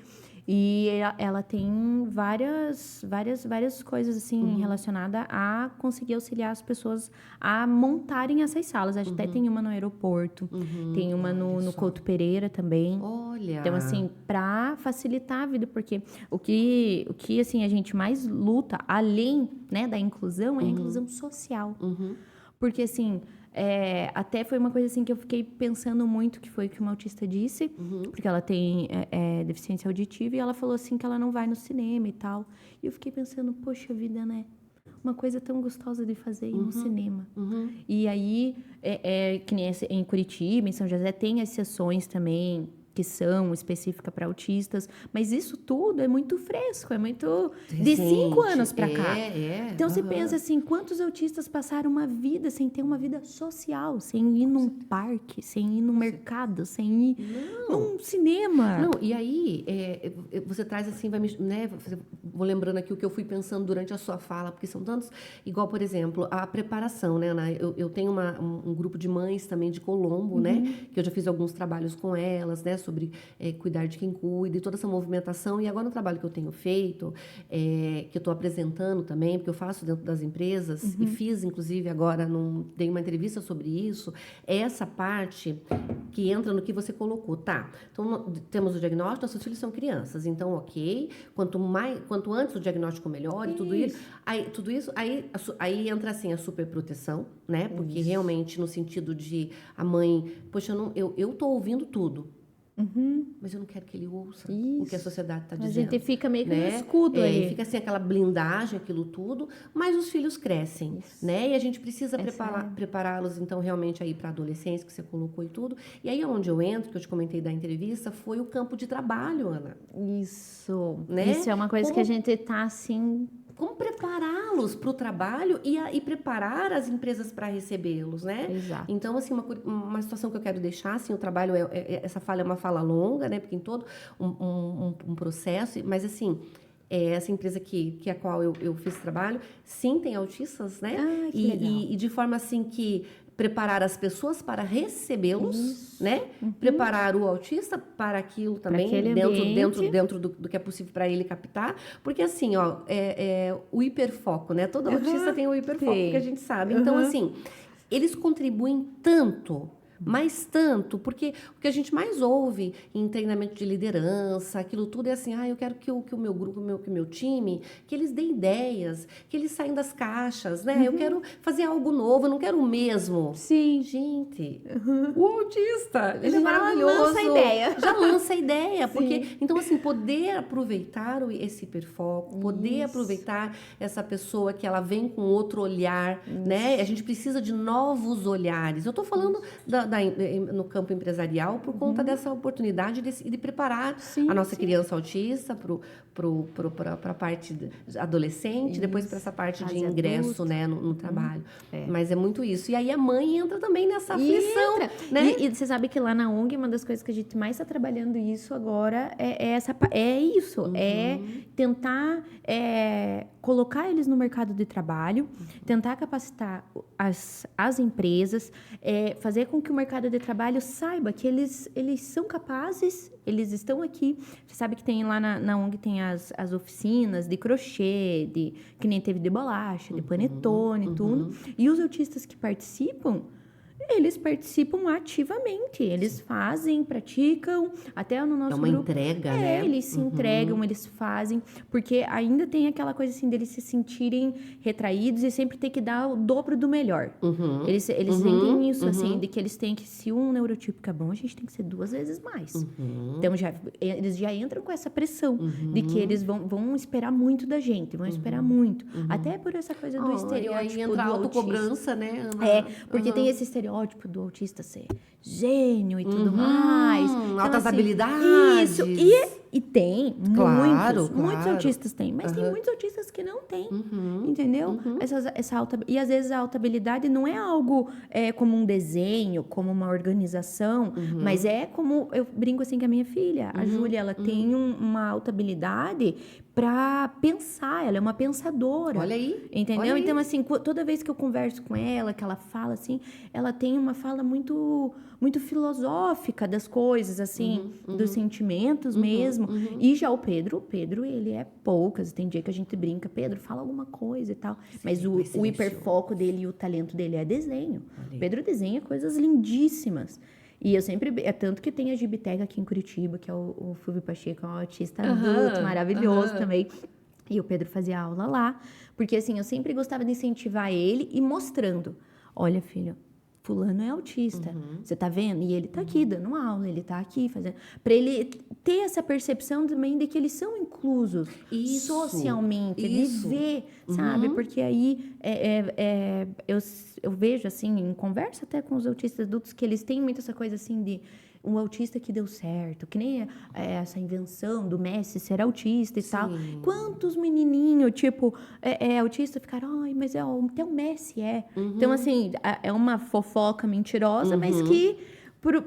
E ela tem várias coisas assim relacionadas a conseguir auxiliar as pessoas a montarem essas salas. Até tem uma no aeroporto, tem uma no Couto Pereira também. Olha! Então, assim, para facilitar a vida, porque o que assim, a gente mais luta, além, né, da inclusão, é a inclusão social. Porque, assim... até foi uma coisa assim que eu fiquei pensando muito, que foi o que uma autista disse, porque ela tem deficiência auditiva, e ela falou assim que ela não vai no cinema e tal. E eu fiquei pensando, poxa vida, né? uma coisa tão gostosa de fazer ir no cinema. Uhum. E aí, que nem em Curitiba, em São José, tem as sessões também que são específicas para autistas, mas isso tudo é muito fresco, é muito de 5 anos para cá. Então você pensa assim, quantos autistas passaram uma vida sem ter uma vida social, sem ir num parque, sem ir num mercado, sem ir num cinema. Não, e aí você traz assim, né, vou lembrando aqui o que eu fui pensando durante a sua fala, porque são tantos, igual, por exemplo, a preparação, né, Ana? Eu tenho um grupo de mães também de Colombo, né, que eu já fiz alguns trabalhos com elas, né, sobre cuidar de quem cuida e toda essa movimentação. E agora no trabalho que eu tenho feito, que eu estou apresentando também, porque eu faço dentro das empresas, e fiz, inclusive, agora, dei uma entrevista sobre isso, é essa parte que entra no que você colocou, tá? Então, temos o diagnóstico, nossos filhos são crianças, então, ok, quanto antes o diagnóstico melhor e tudo isso, aí entra, assim, a superproteção, né? Porque realmente, no sentido de a mãe, poxa, eu tô ouvindo tudo, mas eu não quero que ele ouça o que a sociedade está dizendo. A gente fica meio que né? no escudo aí. Fica assim aquela blindagem, aquilo tudo, mas os filhos crescem, né? E a gente precisa prepará-los, então, realmente aí para a adolescência, que você colocou e tudo. E aí onde eu entro, que eu te comentei da entrevista, foi o campo de trabalho, Ana. Isso. Né? Isso é uma coisa que a gente tá assim... Como prepará-los para o trabalho e preparar as empresas para recebê-los, né? Exato. Então, assim, uma situação que eu quero deixar, assim, o trabalho, essa fala é uma fala longa, né? Porque tem todo um processo, mas, assim, essa empresa a qual eu fiz trabalho, sim, tem autistas, né? Ah, que legal. E de forma, assim, que preparar as pessoas para recebê-los, né? Preparar o autista para aquilo também, dentro do que é possível para ele captar, porque assim, ó, o hiperfoco, né? Todo autista tem o hiperfoco, que a gente sabe. Então, assim, eles contribuem tanto, mas tanto, porque o que a gente mais ouve em treinamento de liderança, aquilo tudo é assim, eu quero que o meu grupo, que o meu time, que eles deem ideias, que eles saiam das caixas, né? Eu quero fazer algo novo, eu não quero o mesmo. Sim. Gente, o autista, ele é Já maravilhoso. lança a ideia. Já lança a ideia, porque, então, assim, poder aproveitar esse hiperfoco, poder aproveitar essa pessoa que ela vem com outro olhar, né? A gente precisa de novos olhares. Eu tô falando no campo empresarial por conta dessa oportunidade de preparar a nossa criança autista para a parte adolescente, depois para essa parte de ingresso, né, no trabalho. Mas é muito isso. E aí a mãe entra também nessa aflição, né? E você sabe que lá na ONG, uma das coisas que a gente mais está trabalhando isso agora é isso, é tentar colocar eles no mercado de trabalho, tentar capacitar as empresas, fazer com que o mercado de trabalho saiba que eles são capazes, eles estão aqui. Você sabe que tem lá na ONG tem as oficinas de crochê, que nem teve de bolacha, de panetone, tudo. E os autistas que participam, eles participam ativamente, eles fazem, praticam, até no nosso grupo. É uma entrega, né? Eles se entregam, eles fazem, porque ainda tem aquela coisa assim deles se sentirem retraídos e sempre ter que dar o dobro do melhor. Eles sentem isso, assim, de que eles têm que, se um neurotípico é bom, a gente tem que ser 2 vezes mais. Então, eles já entram com essa pressão de que eles vão esperar muito da gente, vão esperar muito. Até por essa coisa do estereótipo e aí entra a do autocobrança, né, Ana? Porque tem esse estereótipo do autista ser gênio e tudo mais. Então, altas assim, habilidades. Isso. E tem muitos autistas têm, mas tem muitos autistas que não têm, entendeu? E às vezes a alta habilidade não é algo como um desenho, como uma organização, mas é como, eu brinco assim com a minha filha, a Júlia, ela tem uma alta habilidade para pensar, ela é uma pensadora. Olha aí. Entendeu? Olha então, aí. assim, toda vez que eu converso com ela, que ela fala assim, ela tem uma fala muito, muito filosófica das coisas, assim, dos sentimentos mesmo. E já o Pedro, ele é poucas. Tem dia que a gente brinca, Pedro, fala alguma coisa e tal. Mas o hiperfoco dele e o talento dele é desenho. O Pedro desenha coisas lindíssimas. E eu sempre... É tanto que tem a Gibiteca aqui em Curitiba, que é o Fulvio Pacheco, é um autista adulto, maravilhoso também. E o Pedro fazia aula lá. Porque, assim, eu sempre gostava de incentivar ele e mostrando. Olha, filho, fulano é autista, você tá vendo? E ele tá aqui dando aula, ele tá aqui fazendo... Para ele ter essa percepção também de que eles são inclusos socialmente, de ver, sabe? Porque aí eu vejo, assim, em conversa até com os autistas adultos, que eles têm muito essa coisa, assim, de um autista que deu certo, que nem essa invenção do Messi ser autista e tal. Quantos menininhos, tipo, autista ficaram, ai, mas até o Messi é. Então, assim, é uma fofoca mentirosa, mas que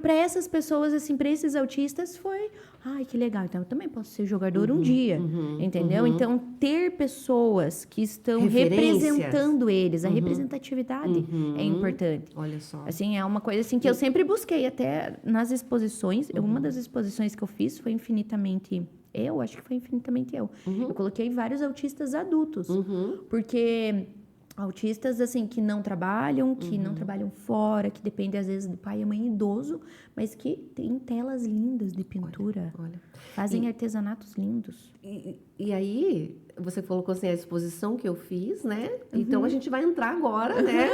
para essas pessoas, assim, para esses autistas foi, ai, que legal, então eu também posso ser jogador um dia, entendeu? Então, ter pessoas que estão representando eles, a representatividade é importante. Olha só. Assim, é uma coisa assim que eu sempre busquei, até nas exposições. Uma das exposições que eu fiz foi acho que foi Infinitamente Eu. Eu coloquei vários autistas adultos, porque autistas, assim, que não trabalham fora, que dependem, às vezes, do pai e mãe idoso, mas que têm telas lindas de pintura. Olha. Fazem artesanatos lindos. E aí, você colocou assim a exposição que eu fiz, né? Então, a gente vai entrar agora, né?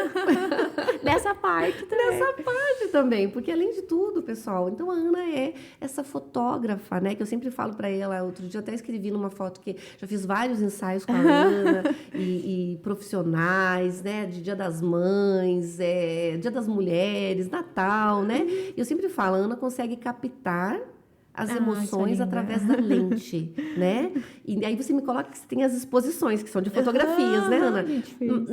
Nessa parte também. Nessa parte também, porque além de tudo, pessoal, então a Ana é essa fotógrafa, né? Que eu sempre falo para ela, outro dia eu até escrevi numa foto que já fiz vários ensaios com a Ana e profissionais, né? De Dia das Mães, Dia das Mulheres, Natal, né? E eu sempre falo, a Ana consegue captar as emoções através da lente, né? E aí você me coloca que você tem as exposições, que são de fotografias, né, Ana?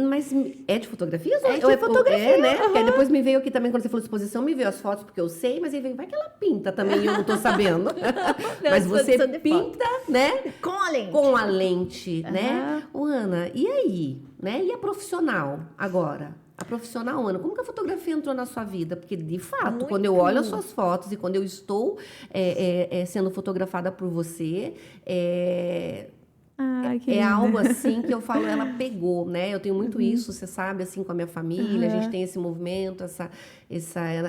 Mas é de fotografias? É de fotografia, né? Porque aí depois me veio aqui também, quando você falou exposição, me veio as fotos, porque eu sei, mas aí veio, vai que ela pinta também, e eu não tô sabendo. Não, mas você pinta, né? Com a lente. Com a lente, né? Ô, Ana, e aí? Né? E a profissional agora? A profissional, Ana, como que a fotografia entrou na sua vida? Porque, de fato, quando eu olho as suas fotos e quando eu estou sendo fotografada por você, é algo assim que eu falo, ela pegou, né? Eu tenho muito isso, você sabe, assim, com a minha família, a gente tem esse movimento, essa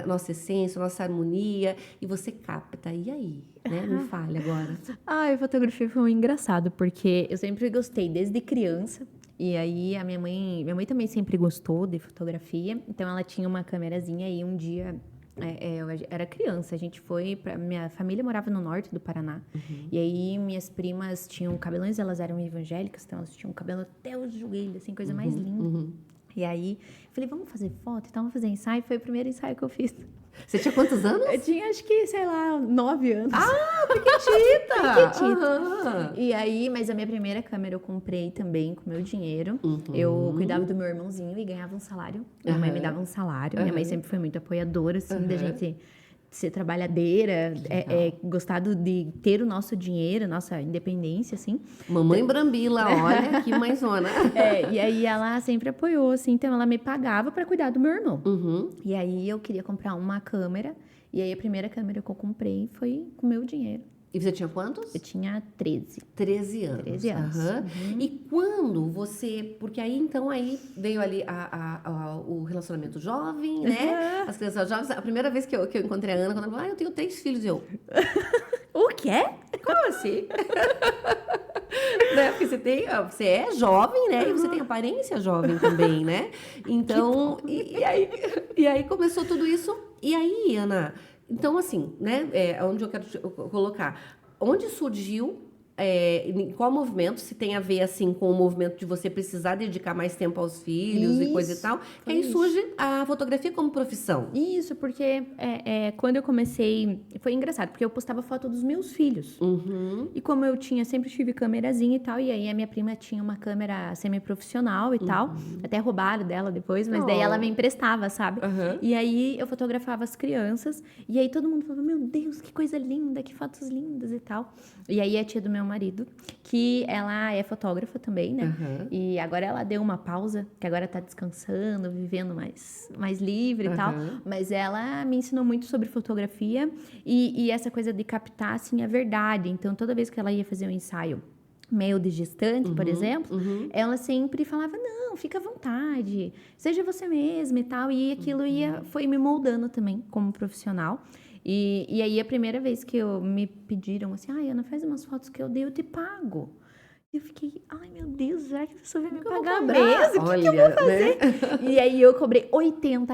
nossa essência, nossa harmonia, e você capta. E aí? Né? Me fale agora. A fotografia foi muito engraçado, porque eu sempre gostei desde criança. E aí, a minha mãe também sempre gostou de fotografia, então ela tinha uma câmerazinha e um dia, eu era criança, a gente foi minha família morava no norte do Paraná, e aí minhas primas tinham cabelões, elas eram evangélicas, então elas tinham um cabelo até o joelho, assim, coisa mais linda. E aí, falei, vamos fazer foto? Então, vamos fazer ensaio. Foi o primeiro ensaio que eu fiz. Você tinha quantos anos? Eu tinha, acho que, sei lá, 9 anos. Ah, piquitita! Piquitita. E aí, mas a minha primeira câmera eu comprei também com meu dinheiro. Eu cuidava do meu irmãozinho e ganhava um salário. Minha mãe me dava um salário. Minha mãe sempre foi muito apoiadora, assim, da gente ser trabalhadeira, gostar de ter o nosso dinheiro, nossa independência, assim. Mamãe Brambila, olha que mãezona. E aí ela sempre apoiou, assim, então ela me pagava para cuidar do meu irmão. E aí eu queria comprar uma câmera, e aí a primeira câmera que eu comprei foi com meu dinheiro. E você tinha quantos? Eu tinha 13. 13 anos. 13 anos. E quando você... Porque aí, então, aí veio ali o relacionamento jovem, né? As crianças jovens. A primeira vez que eu encontrei a Ana, quando ela falou, eu tenho 3 filhos. Eu... O quê? Como assim? Né? Porque você é jovem, né? E você tem aparência jovem também, né? Então, e aí começou tudo isso. E aí, Ana... Então, assim, né, onde eu quero colocar, onde surgiu, em qual movimento, se tem a ver, assim, com o movimento de você precisar dedicar mais tempo aos filhos e coisa e tal, que aí surge a fotografia como profissão. Isso, porque quando eu comecei, foi engraçado, porque eu postava foto dos meus filhos. E como eu sempre tive câmerazinha e tal, e aí a minha prima tinha uma câmera semi-profissional e tal, até roubaram dela depois, mas daí ela me emprestava, sabe? E aí eu fotografava as crianças, e aí todo mundo falava, meu Deus, que coisa linda, que fotos lindas e tal. E aí a tia do meu marido, que ela é fotógrafa também, né? E agora ela deu uma pausa, que agora tá descansando, vivendo mais livre e tal. Mas ela me ensinou muito sobre fotografia e essa coisa de captar, assim, a verdade. Então, toda vez que ela ia fazer um ensaio meio de gestante, por exemplo, ela sempre falava, não, fica à vontade, seja você mesma e tal. E aquilo foi me moldando também como profissional. E aí, a primeira vez que me pediram assim, Ana, faz umas fotos que eu te pago. Eu fiquei, ai meu Deus, será que a pessoa vai me que eu vou pagar cobrar? mesmo? O que Olha, eu vou fazer? né? E aí eu cobrei R$ 80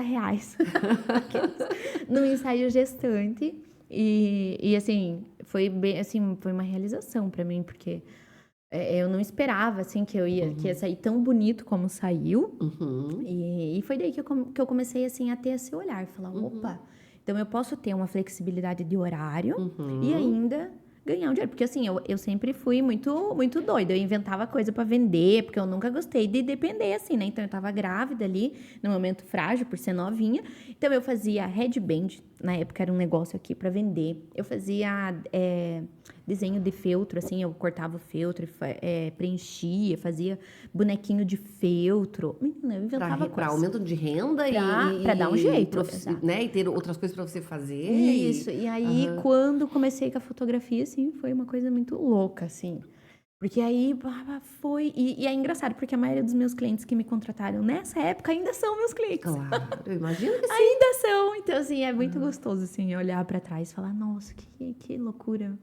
no ensaio gestante. E assim, foi bem, assim, foi uma realização pra mim, porque eu não esperava, assim, que que ia sair tão bonito como saiu. Uhum. E foi daí que eu comecei, assim, a ter esse olhar. Falar, opa, então eu posso ter uma flexibilidade de horário e ainda ganhar um dinheiro. Porque, assim, eu sempre fui muito, muito doida. Eu inventava coisa pra vender, porque eu nunca gostei de depender, assim, né? Então, eu tava grávida ali, no momento frágil, por ser novinha. Então, eu fazia headband, na época era um negócio aqui pra vender. Eu fazia desenho de feltro, assim, eu cortava o feltro, preenchia, fazia bonequinho de feltro. Menina, eu inventava Para coisa. aumento de renda Pra dar um jeito, né? E ter outras coisas para você fazer. Isso, e aí quando comecei com a fotografia, assim, foi uma coisa muito louca, assim. Porque aí foi. E é engraçado, porque a maioria dos meus clientes que me contrataram nessa época ainda são meus clientes. Claro, eu imagino que sim. Ainda são. Então, assim, é muito gostoso, assim, olhar pra trás e falar, nossa, que loucura.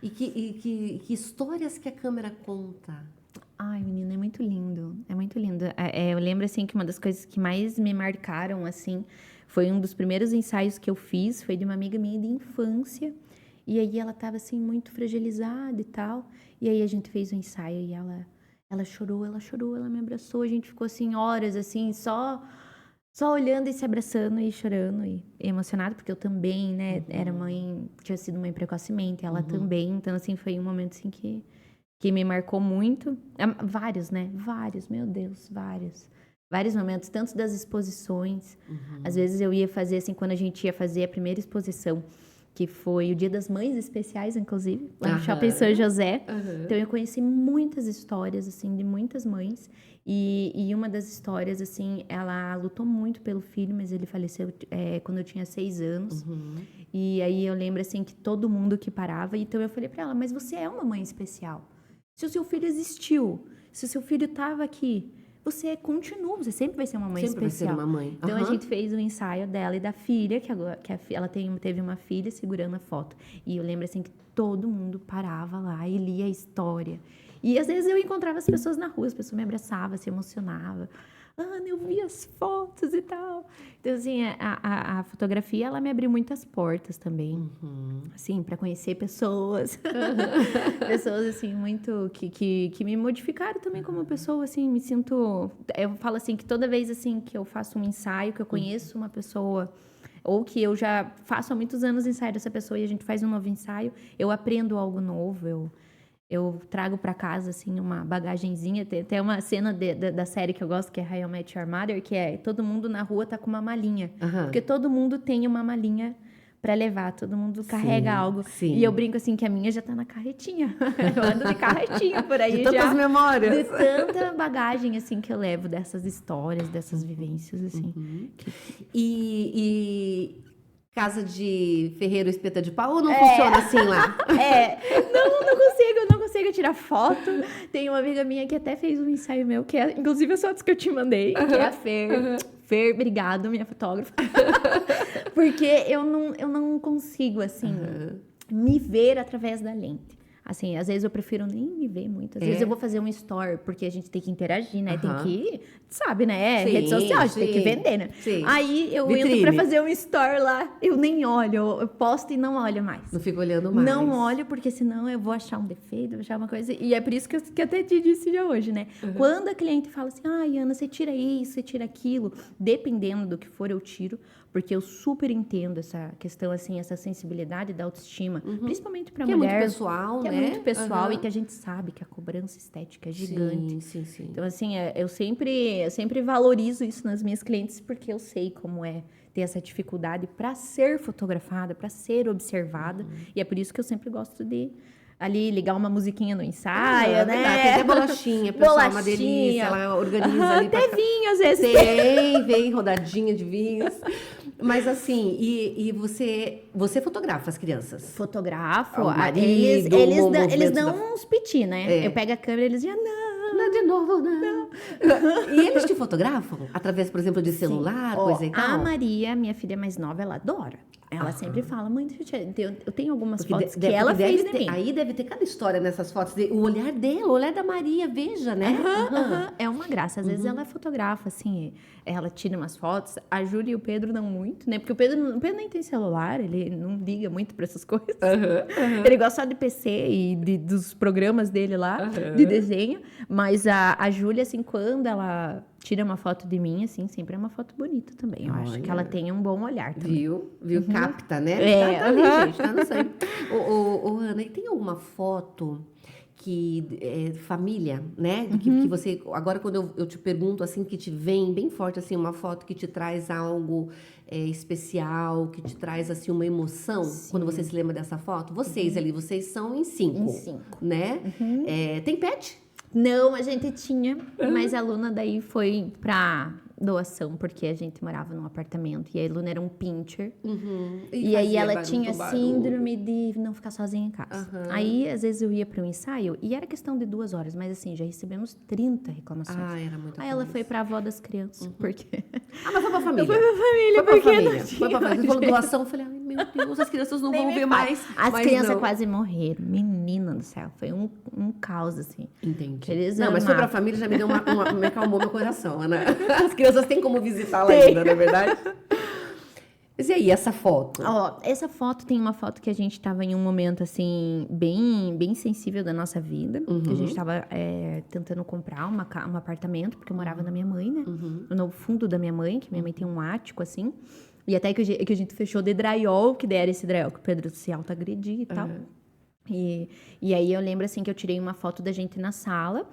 E que histórias que a câmera conta? Ai, menina, é muito lindo. É muito lindo. Eu lembro, assim, que uma das coisas que mais me marcaram, assim, foi um dos primeiros ensaios que eu fiz, foi de uma amiga minha de infância. E aí ela tava, assim, muito fragilizada e tal. E aí a gente fez o ensaio e ela chorou, ela me abraçou. A gente ficou, assim, horas, assim, só olhando e se abraçando e chorando e emocionada, porque eu também, né, era mãe, tinha sido mãe precocemente, ela também. Então, assim, foi um momento, assim, que me marcou muito. Vários, né? Vários, meu Deus, vários. Vários momentos, tanto das exposições. Às vezes eu ia fazer, assim, quando a gente ia fazer a primeira exposição, que foi o Dia das Mães Especiais, inclusive, lá no Shopping São José. Então eu conheci muitas histórias, assim, de muitas mães. E uma das histórias, assim, ela lutou muito pelo filho, mas ele faleceu quando eu tinha 6 anos. E aí eu lembro, assim, que todo mundo que parava. Então eu falei pra ela, mas você é uma mãe especial. Se o seu filho existiu, se o seu filho estava aqui, você continua, você sempre vai ser uma mãe Sempre especial. vai ser uma mãe. Então a gente fez um ensaio dela e da filha, que agora ela teve uma filha segurando a foto. E eu lembro assim que todo mundo parava lá e lia a história. E às vezes eu encontrava as pessoas na rua, as pessoas me abraçavam, se emocionavam. Ana, eu vi as fotos e tal. Então, assim, a fotografia, ela me abriu muitas portas também. Assim, para conhecer pessoas. Pessoas, assim, muito... Que me modificaram também como pessoa, assim, me sinto... Eu falo, assim, que toda vez, assim, que eu faço um ensaio, que eu conheço uma pessoa... Ou que eu já faço há muitos anos ensaio dessa pessoa e a gente faz um novo ensaio, eu aprendo algo novo, eu trago para casa, assim, uma bagagenzinha. Tem até uma cena da série que eu gosto, que é How I Met Your Mother, que é todo mundo na rua tá com uma malinha. Porque todo mundo tem uma malinha para levar, todo mundo carrega algo. Sim. E eu brinco, assim, que a minha já tá na carretinha. Eu ando de carretinha por aí de tantas memórias. De tanta bagagem, assim, que eu levo dessas histórias, dessas vivências, assim. E casa de ferreiro espeta de pau ou não funciona assim lá? Não consigo tirar foto. Tem uma amiga minha que até fez um ensaio meu, que é, inclusive, as fotos que eu te mandei, que é a Fer. Fer, obrigado, minha fotógrafa. Porque eu não consigo, assim, me ver através da lente. Assim, às vezes eu prefiro nem me ver muito. Às vezes eu vou fazer um story, porque a gente tem que interagir, né? Tem que, sabe, né? Rede social, a gente tem que vender, né? Sim. Aí eu Vitrine. entro pra fazer um story lá, eu nem olho, eu posto e não olho mais. Não fico olhando mais. Não olho, porque senão eu vou achar um defeito, vou achar uma coisa... E é por isso que eu até te disse já hoje, né? Quando a cliente fala assim, ai, Ana, você tira isso, você tira aquilo, dependendo do que for, eu tiro, porque eu super entendo essa questão, assim, essa sensibilidade da autoestima, principalmente pra mulher. Que é muito pessoal, né? É muito pessoal e que a gente sabe que a cobrança estética é gigante. Sim. Então, assim, eu sempre valorizo isso nas minhas clientes, porque eu sei como é ter essa dificuldade para ser fotografada, para ser observada. E é por isso que eu sempre gosto de ali ligar uma musiquinha no ensaio, né? Tem até bolachinha, pessoal, uma delícia. Ela organiza ali. Até vinho, às vezes. Vem rodadinha de vinhos. Mas assim, e você fotografa as crianças? Fotografo. O marido, Eles dão uns piti, né? Eu pego a câmera e eles dizem, não, de novo, não. E eles te fotografam? Através, por exemplo, de celular, coisa e tal? A Maria, minha filha mais nova, ela adora. Ela sempre fala, mãe, eu tenho algumas Porque fotos que ela fez de mim. Aí deve ter cada história nessas fotos. O olhar dela, o olhar da Maria, veja, né? É uma graça. Às vezes ela fotografa, assim, ela tira umas fotos. A Júlia e o Pedro não muito, né? Porque o Pedro nem tem celular, ele não liga muito pra essas coisas. Ele gosta só de PC e dos programas dele lá, de desenho. Mas a Júlia, assim, quando ela tira uma foto de mim, assim, sempre é uma foto bonita também. Eu acho que ela tem um bom olhar também. Viu? Capta, né? Tá ali, gente, tá no sangue. Ô, Ana, e tem alguma foto que família, né? Que você, agora quando eu te pergunto, assim, que te vem bem forte, assim, uma foto que te traz algo especial, que te traz, assim, uma emoção, quando você se lembra dessa foto? Vocês ali, vocês são em 5. Em 5. Né? Tem pet? Não, a gente tinha, mas a Luna daí foi pra doação, porque a gente morava num apartamento e a Luna era um pincher. E aí ela tinha síndrome de não ficar sozinha em casa. Aí, às vezes, eu ia para um ensaio e era questão de 2 horas, mas assim, já recebemos 30 reclamações. Era muito Aí ela foi pra avó das crianças, porque... mas foi pra família. Foi pra família, porque não tinha. Foi pra família. Você falou doação, eu falei, ai, meu Deus, as crianças não vão ver mais. As crianças quase morreram. Menina do céu, foi um caos, assim. Entendi. Eles não, mas foi pra família, já me acalmou meu coração, Ana. As crianças têm como visitá-la ainda, não é verdade? Mas e aí, essa foto? Essa foto tem uma foto que a gente estava em um momento, assim, bem sensível da nossa vida. Que a gente estava tentando comprar um apartamento, porque eu morava na minha mãe, né? No fundo da minha mãe, que minha mãe tem um ático, assim. E até que a gente fechou de drywall, que daí era esse drywall que o Pedro se auto-agredia e tal. E aí eu lembro, assim, que eu tirei uma foto da gente na sala,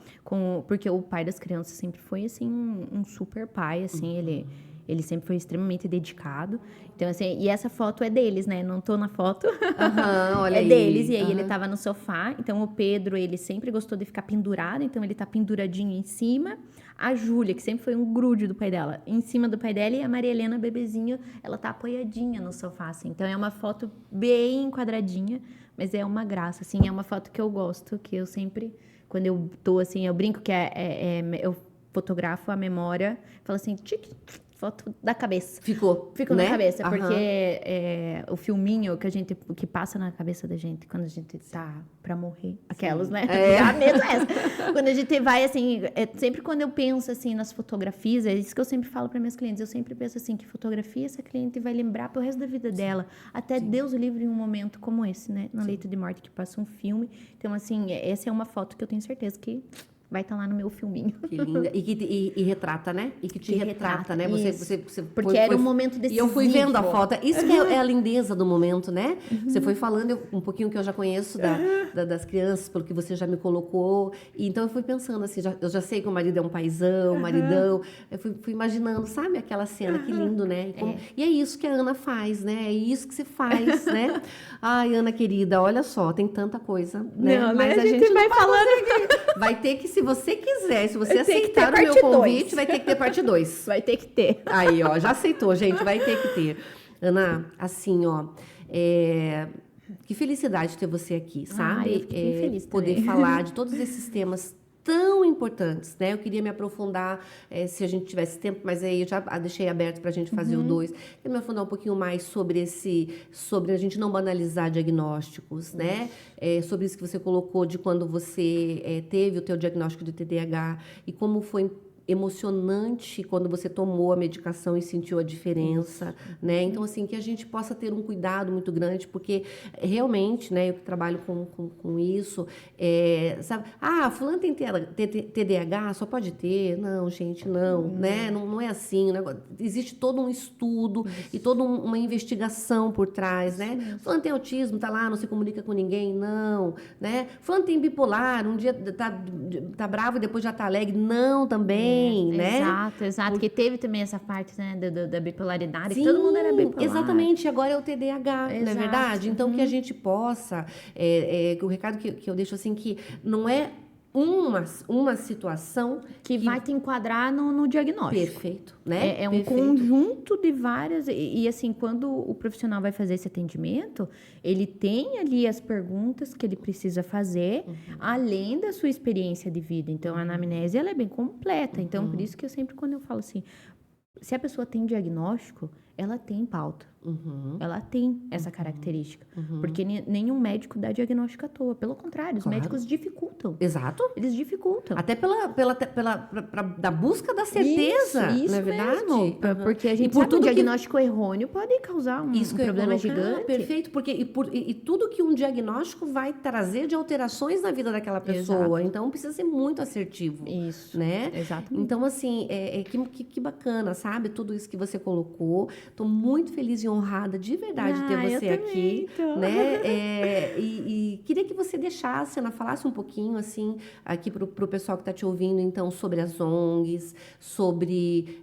porque o pai das crianças sempre foi, assim, um super pai, assim, ele sempre foi extremamente dedicado. Então, assim, e essa foto é deles, né? Não tô na foto. Olha é aí. deles. E aí ele tava no sofá. Então, o Pedro, ele sempre gostou de ficar pendurado. Então, ele tá penduradinho em cima. A Júlia, que sempre foi um grude do pai dela, em cima do pai dela. E a Maria Helena, bebezinho, ela tá apoiadinha no sofá, assim. Então, é uma foto bem quadradinha. Mas é uma graça, assim. É uma foto que eu gosto, que eu sempre... Quando eu tô, assim, eu brinco que eu fotografo a memória. Falo assim, foto da cabeça. Ficou né? na cabeça, porque o filminho que passa na cabeça da gente quando a gente tá pra morrer. Aquelas, né? A mesma essa. Quando a gente vai, assim, sempre quando eu penso, assim, nas fotografias, é isso que eu sempre falo para minhas clientes, eu sempre penso, assim, que fotografia essa cliente vai lembrar pro resto da vida dela. Até Deus o livre em um momento como esse, né? No leito de morte, que passa um filme. Então, assim, essa é uma foto que eu tenho certeza que vai estar lá no meu filminho. Que linda. E retrata, né? E que te retrata, né? Você porque era um momento decisivo. E eu fui vendo a foto. Isso que é a lindeza do momento, né? Você foi falando um pouquinho que eu já conheço das crianças, pelo que você já me colocou. E então eu fui pensando assim, eu já sei que o marido é um paizão, maridão. Eu fui imaginando, sabe? Aquela cena, que lindo, né? E é isso que a Ana faz, né? É isso que você faz, né? Ai, Ana querida, olha só, tem tanta coisa, né? Não, mas a gente vai falando aqui. Vai ter que, se você quiser, se você aceitar o meu convite, vai ter que ter parte 2. Vai ter que ter. Aí, ó, já aceitou, gente, vai ter que ter. Ana, assim, ó, que felicidade ter você aqui, sabe? Eu fiquei bem feliz poder também. falar de todos esses temas tão importantes, né? Eu queria me aprofundar, se a gente tivesse tempo, mas aí eu já deixei aberto para a gente fazer o 2. Queria me aprofundar um pouquinho mais sobre a gente não banalizar diagnósticos, né? Sobre isso que você colocou de quando você teve o teu diagnóstico de TDAH e como foi emocionante quando você tomou a medicação e sentiu a diferença, né? Então, assim, que a gente possa ter um cuidado muito grande, porque realmente, né, eu que trabalho com isso, sabe? Fulano tem TDAH, só pode ter? Não, gente, não, né? Não é assim, né? Existe todo um estudo e toda uma investigação por trás, né? Fulano tem autismo, tá lá, não se comunica com ninguém, não, né? Fulano tem bipolar, um dia tá bravo e depois já tá alegre, não, também. Né? Exato. Que teve também essa parte, né, da bipolaridade, que todo mundo era bipolar. Exatamente, agora é o TDAH, não é verdade? Então, que a gente possa, o recado que eu deixo assim, que não é uma situação que vai te enquadrar no diagnóstico. Perfeito, né? É um conjunto de várias... E assim, quando o profissional vai fazer esse atendimento, ele tem ali as perguntas que ele precisa fazer, além da sua experiência de vida. Então, a anamnese, ela é bem completa. Então, por isso que eu sempre, quando eu falo assim, se a pessoa tem diagnóstico, ela tem pauta. Uhum. Ela tem essa característica. Porque nenhum médico dá diagnóstico à toa. Pelo contrário, os médicos dificultam. Exato. Eles dificultam. Até da busca da certeza, Isso não é verdade? mesmo. Porque a gente sabe que o diagnóstico errôneo pode causar um problema gigante. Perfeito, porque e tudo que um diagnóstico vai trazer de alterações na vida daquela pessoa. Exato. Então, precisa ser muito assertivo. Isso, né? exatamente. Então, assim, que bacana, sabe? Tudo isso que você colocou. Estou muito feliz e honrada de verdade ter você aqui, né? E queria que você deixasse, Ana, falasse um pouquinho, assim, aqui pro pessoal que está te ouvindo, então, sobre as ONGs, sobre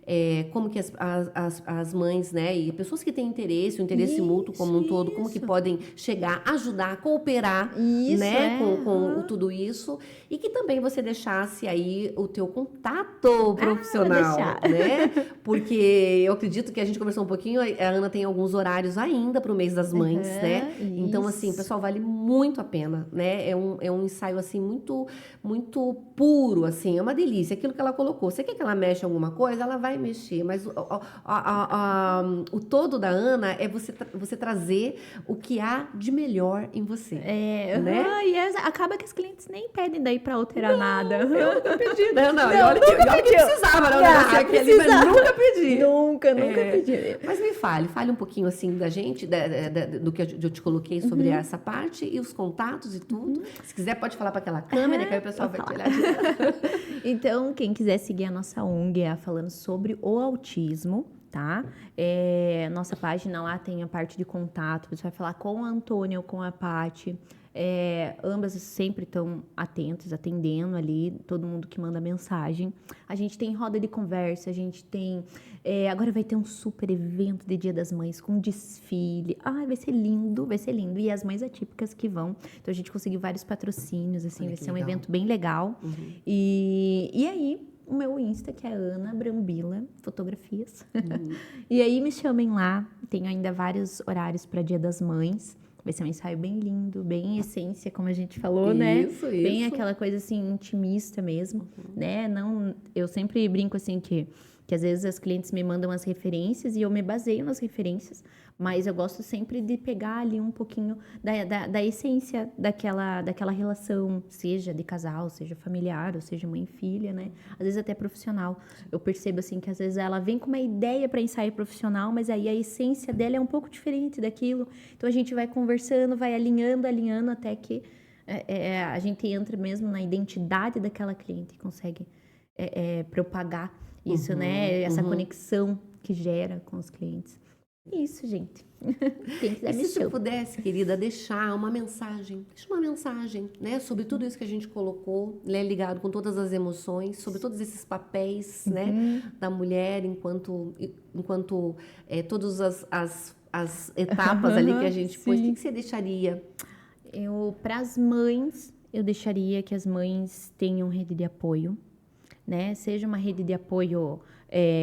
como que as mães, né? E pessoas que têm interesse, o interesse mútuo como um todo, como que podem chegar, ajudar, cooperar, né? Com tudo isso. E que também você deixasse aí o teu contato profissional, né? Porque eu acredito que a gente conversou um pouquinho, a Ana tem alguns horários ainda para o mês das mães, né? Então, assim, pessoal, vale muito a pena, né? É um ensaio, assim, muito, muito puro, assim, é uma delícia. Aquilo que ela colocou. Você quer que ela mexa em alguma coisa? Ela vai mexer, mas o todo da Ana é você trazer o que há de melhor em você, né? E acaba que os clientes nem pedem daí para alterar nada. Eu nunca pedi, né? Não, e olha que precisava, né? Mas nunca pedi. Nunca pedi. Mas me fale um pouquinho assim da gente, do que eu te coloquei sobre essa parte e os contatos e tudo. Se quiser, pode falar para aquela câmera, que aí o pessoal vai te olhar. Então, quem quiser seguir a nossa ONG falando sobre o autismo, tá? Nossa página lá tem a parte de contato, você vai falar com a Antônia ou com a Paty. Ambas sempre estão atentas, atendendo ali, todo mundo que manda mensagem. A gente tem roda de conversa, a gente tem... agora vai ter um super evento de Dia das Mães, com desfile. Vai ser lindo, vai ser lindo. E as mães atípicas que vão. Então, a gente conseguiu vários patrocínios, assim, vai ser um evento bem legal. E aí... O meu Insta, que é Ana Brambila Fotografias. E aí me chamem lá. Tenho ainda vários horários para Dia das Mães. Vai ser um ensaio bem lindo, bem essência, como a gente falou, né? Isso. Bem aquela coisa assim, intimista mesmo, né? Não, eu sempre brinco assim que às vezes as clientes me mandam as referências e eu me baseio nas referências, mas eu gosto sempre de pegar ali um pouquinho da essência daquela relação, seja de casal, seja familiar, ou seja mãe e filha, né? Às vezes até profissional. Eu percebo assim que às vezes ela vem com uma ideia para ensaio profissional, mas aí a essência dela é um pouco diferente daquilo. Então a gente vai conversando, vai alinhando até que a gente entra mesmo na identidade daquela cliente e consegue propagar isso, né? Essa conexão que gera com os clientes. Isso, gente. Quem quiser me se você chama. pudesse, querida, deixa uma mensagem, né? Sobre tudo isso que a gente colocou, né? Ligado com todas as emoções, sobre todos esses papéis, né? Da mulher enquanto todas as etapas ali que a gente pôs. O que você deixaria? Para as mães, eu deixaria que as mães tenham rede de apoio, né? Seja uma rede de apoio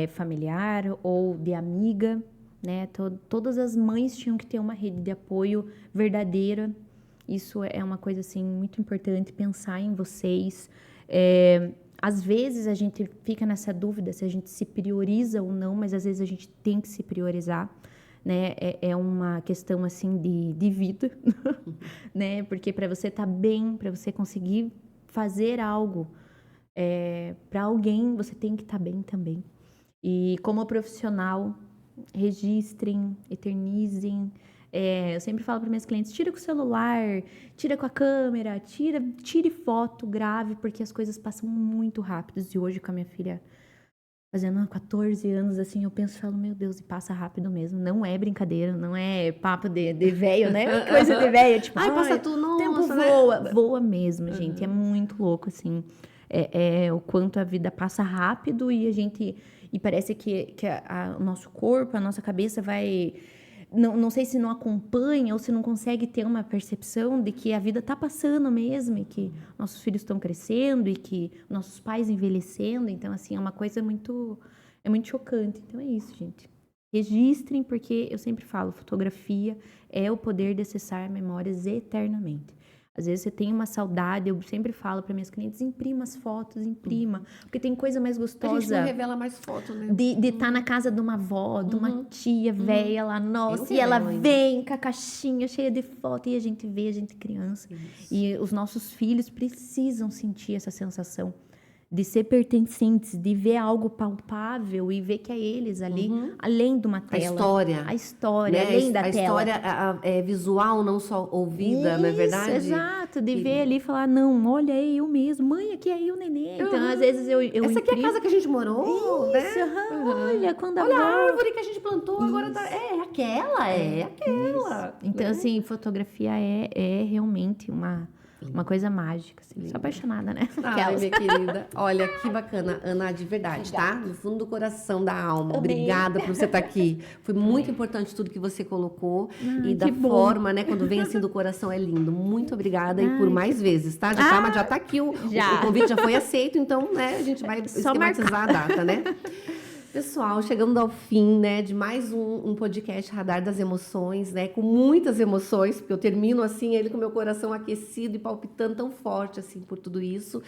familiar ou de amiga, né? Todas as mães tinham que ter uma rede de apoio verdadeira. Isso é uma coisa assim muito importante, pensar em vocês. Às vezes a gente fica nessa dúvida se a gente se prioriza ou não, mas às vezes a gente tem que se priorizar, né? É uma questão assim de vida, né? Porque para você estar bem, para você conseguir fazer algo para alguém, você tem que estar bem também. E como profissional, registrem, eternizem. Eu sempre falo para minhas clientes, tira com o celular, tira com a câmera, tire foto, grave, porque as coisas passam muito rápido. E hoje com a minha filha fazendo 14 anos, assim, eu penso e falo, meu Deus, e passa rápido mesmo. Não é brincadeira, não é papo de velho, né? Coisa de velho, tipo, passa tudo, nossa, tempo voa, voa mesmo, gente. É muito louco, assim. O quanto a vida passa rápido e parece que o nosso corpo, a nossa cabeça vai... Não sei se não acompanha ou se não consegue ter uma percepção de que a vida está passando mesmo e que nossos filhos estão crescendo e que nossos pais envelhecendo. Então, assim, é uma coisa muito chocante. Então, é isso, gente. Registrem, porque eu sempre falo, fotografia é o poder de acessar memórias eternamente. Às vezes você tem uma saudade, eu sempre falo para minhas clientes, imprima as fotos, imprima. Porque tem coisa mais A gente gostosa não revela mais foto, né? de estar na casa de uma avó, de uma tia velha lá, nossa, Eu e ela revelo ainda. vem com a caixinha cheia de foto e a gente vê, a gente criança. E os nossos filhos precisam sentir essa sensação de ser pertencentes, de ver algo palpável e ver que é eles ali, além de uma A tela. história. A história, Né? além da A tela. história é visual, não só ouvida, não é verdade? Exato, de ver ali e falar, não, olha, é eu mesmo, mãe, aqui é eu, neném. Então, às vezes eu Essa aqui é a casa que a gente morou, Isso, né? olha, quando a Olha a avó... árvore que a gente plantou, agora tá... É aquela, aquela. Então, né? assim, fotografia é realmente uma coisa mágica. Assim. Sou apaixonada, né? Ai, Aquelas. minha querida. Olha, que bacana, Ana, de verdade, tá? Do fundo do coração, da alma. Obrigada por você estar aqui. Foi muito importante tudo que você colocou. E da que bom. forma, né? Quando vem assim do coração, é lindo. Muito obrigada e por mais vezes, tá? Já tá aqui, o convite já foi aceito, então, né? A gente vai Só esquematizar a data, né? Pessoal, chegando ao fim, né, de mais um podcast Radar das Emoções, né, com muitas emoções, porque eu termino assim, ele com meu coração aquecido e palpitando tão forte assim por tudo isso.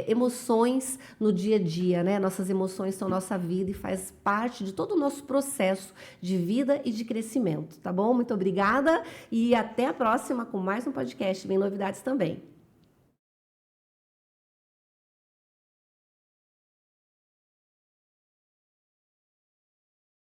Emoções no dia a dia, né, nossas emoções são nossa vida e faz parte de todo o nosso processo de vida e de crescimento, tá bom? Muito obrigada e até a próxima com mais um podcast, vem novidades também.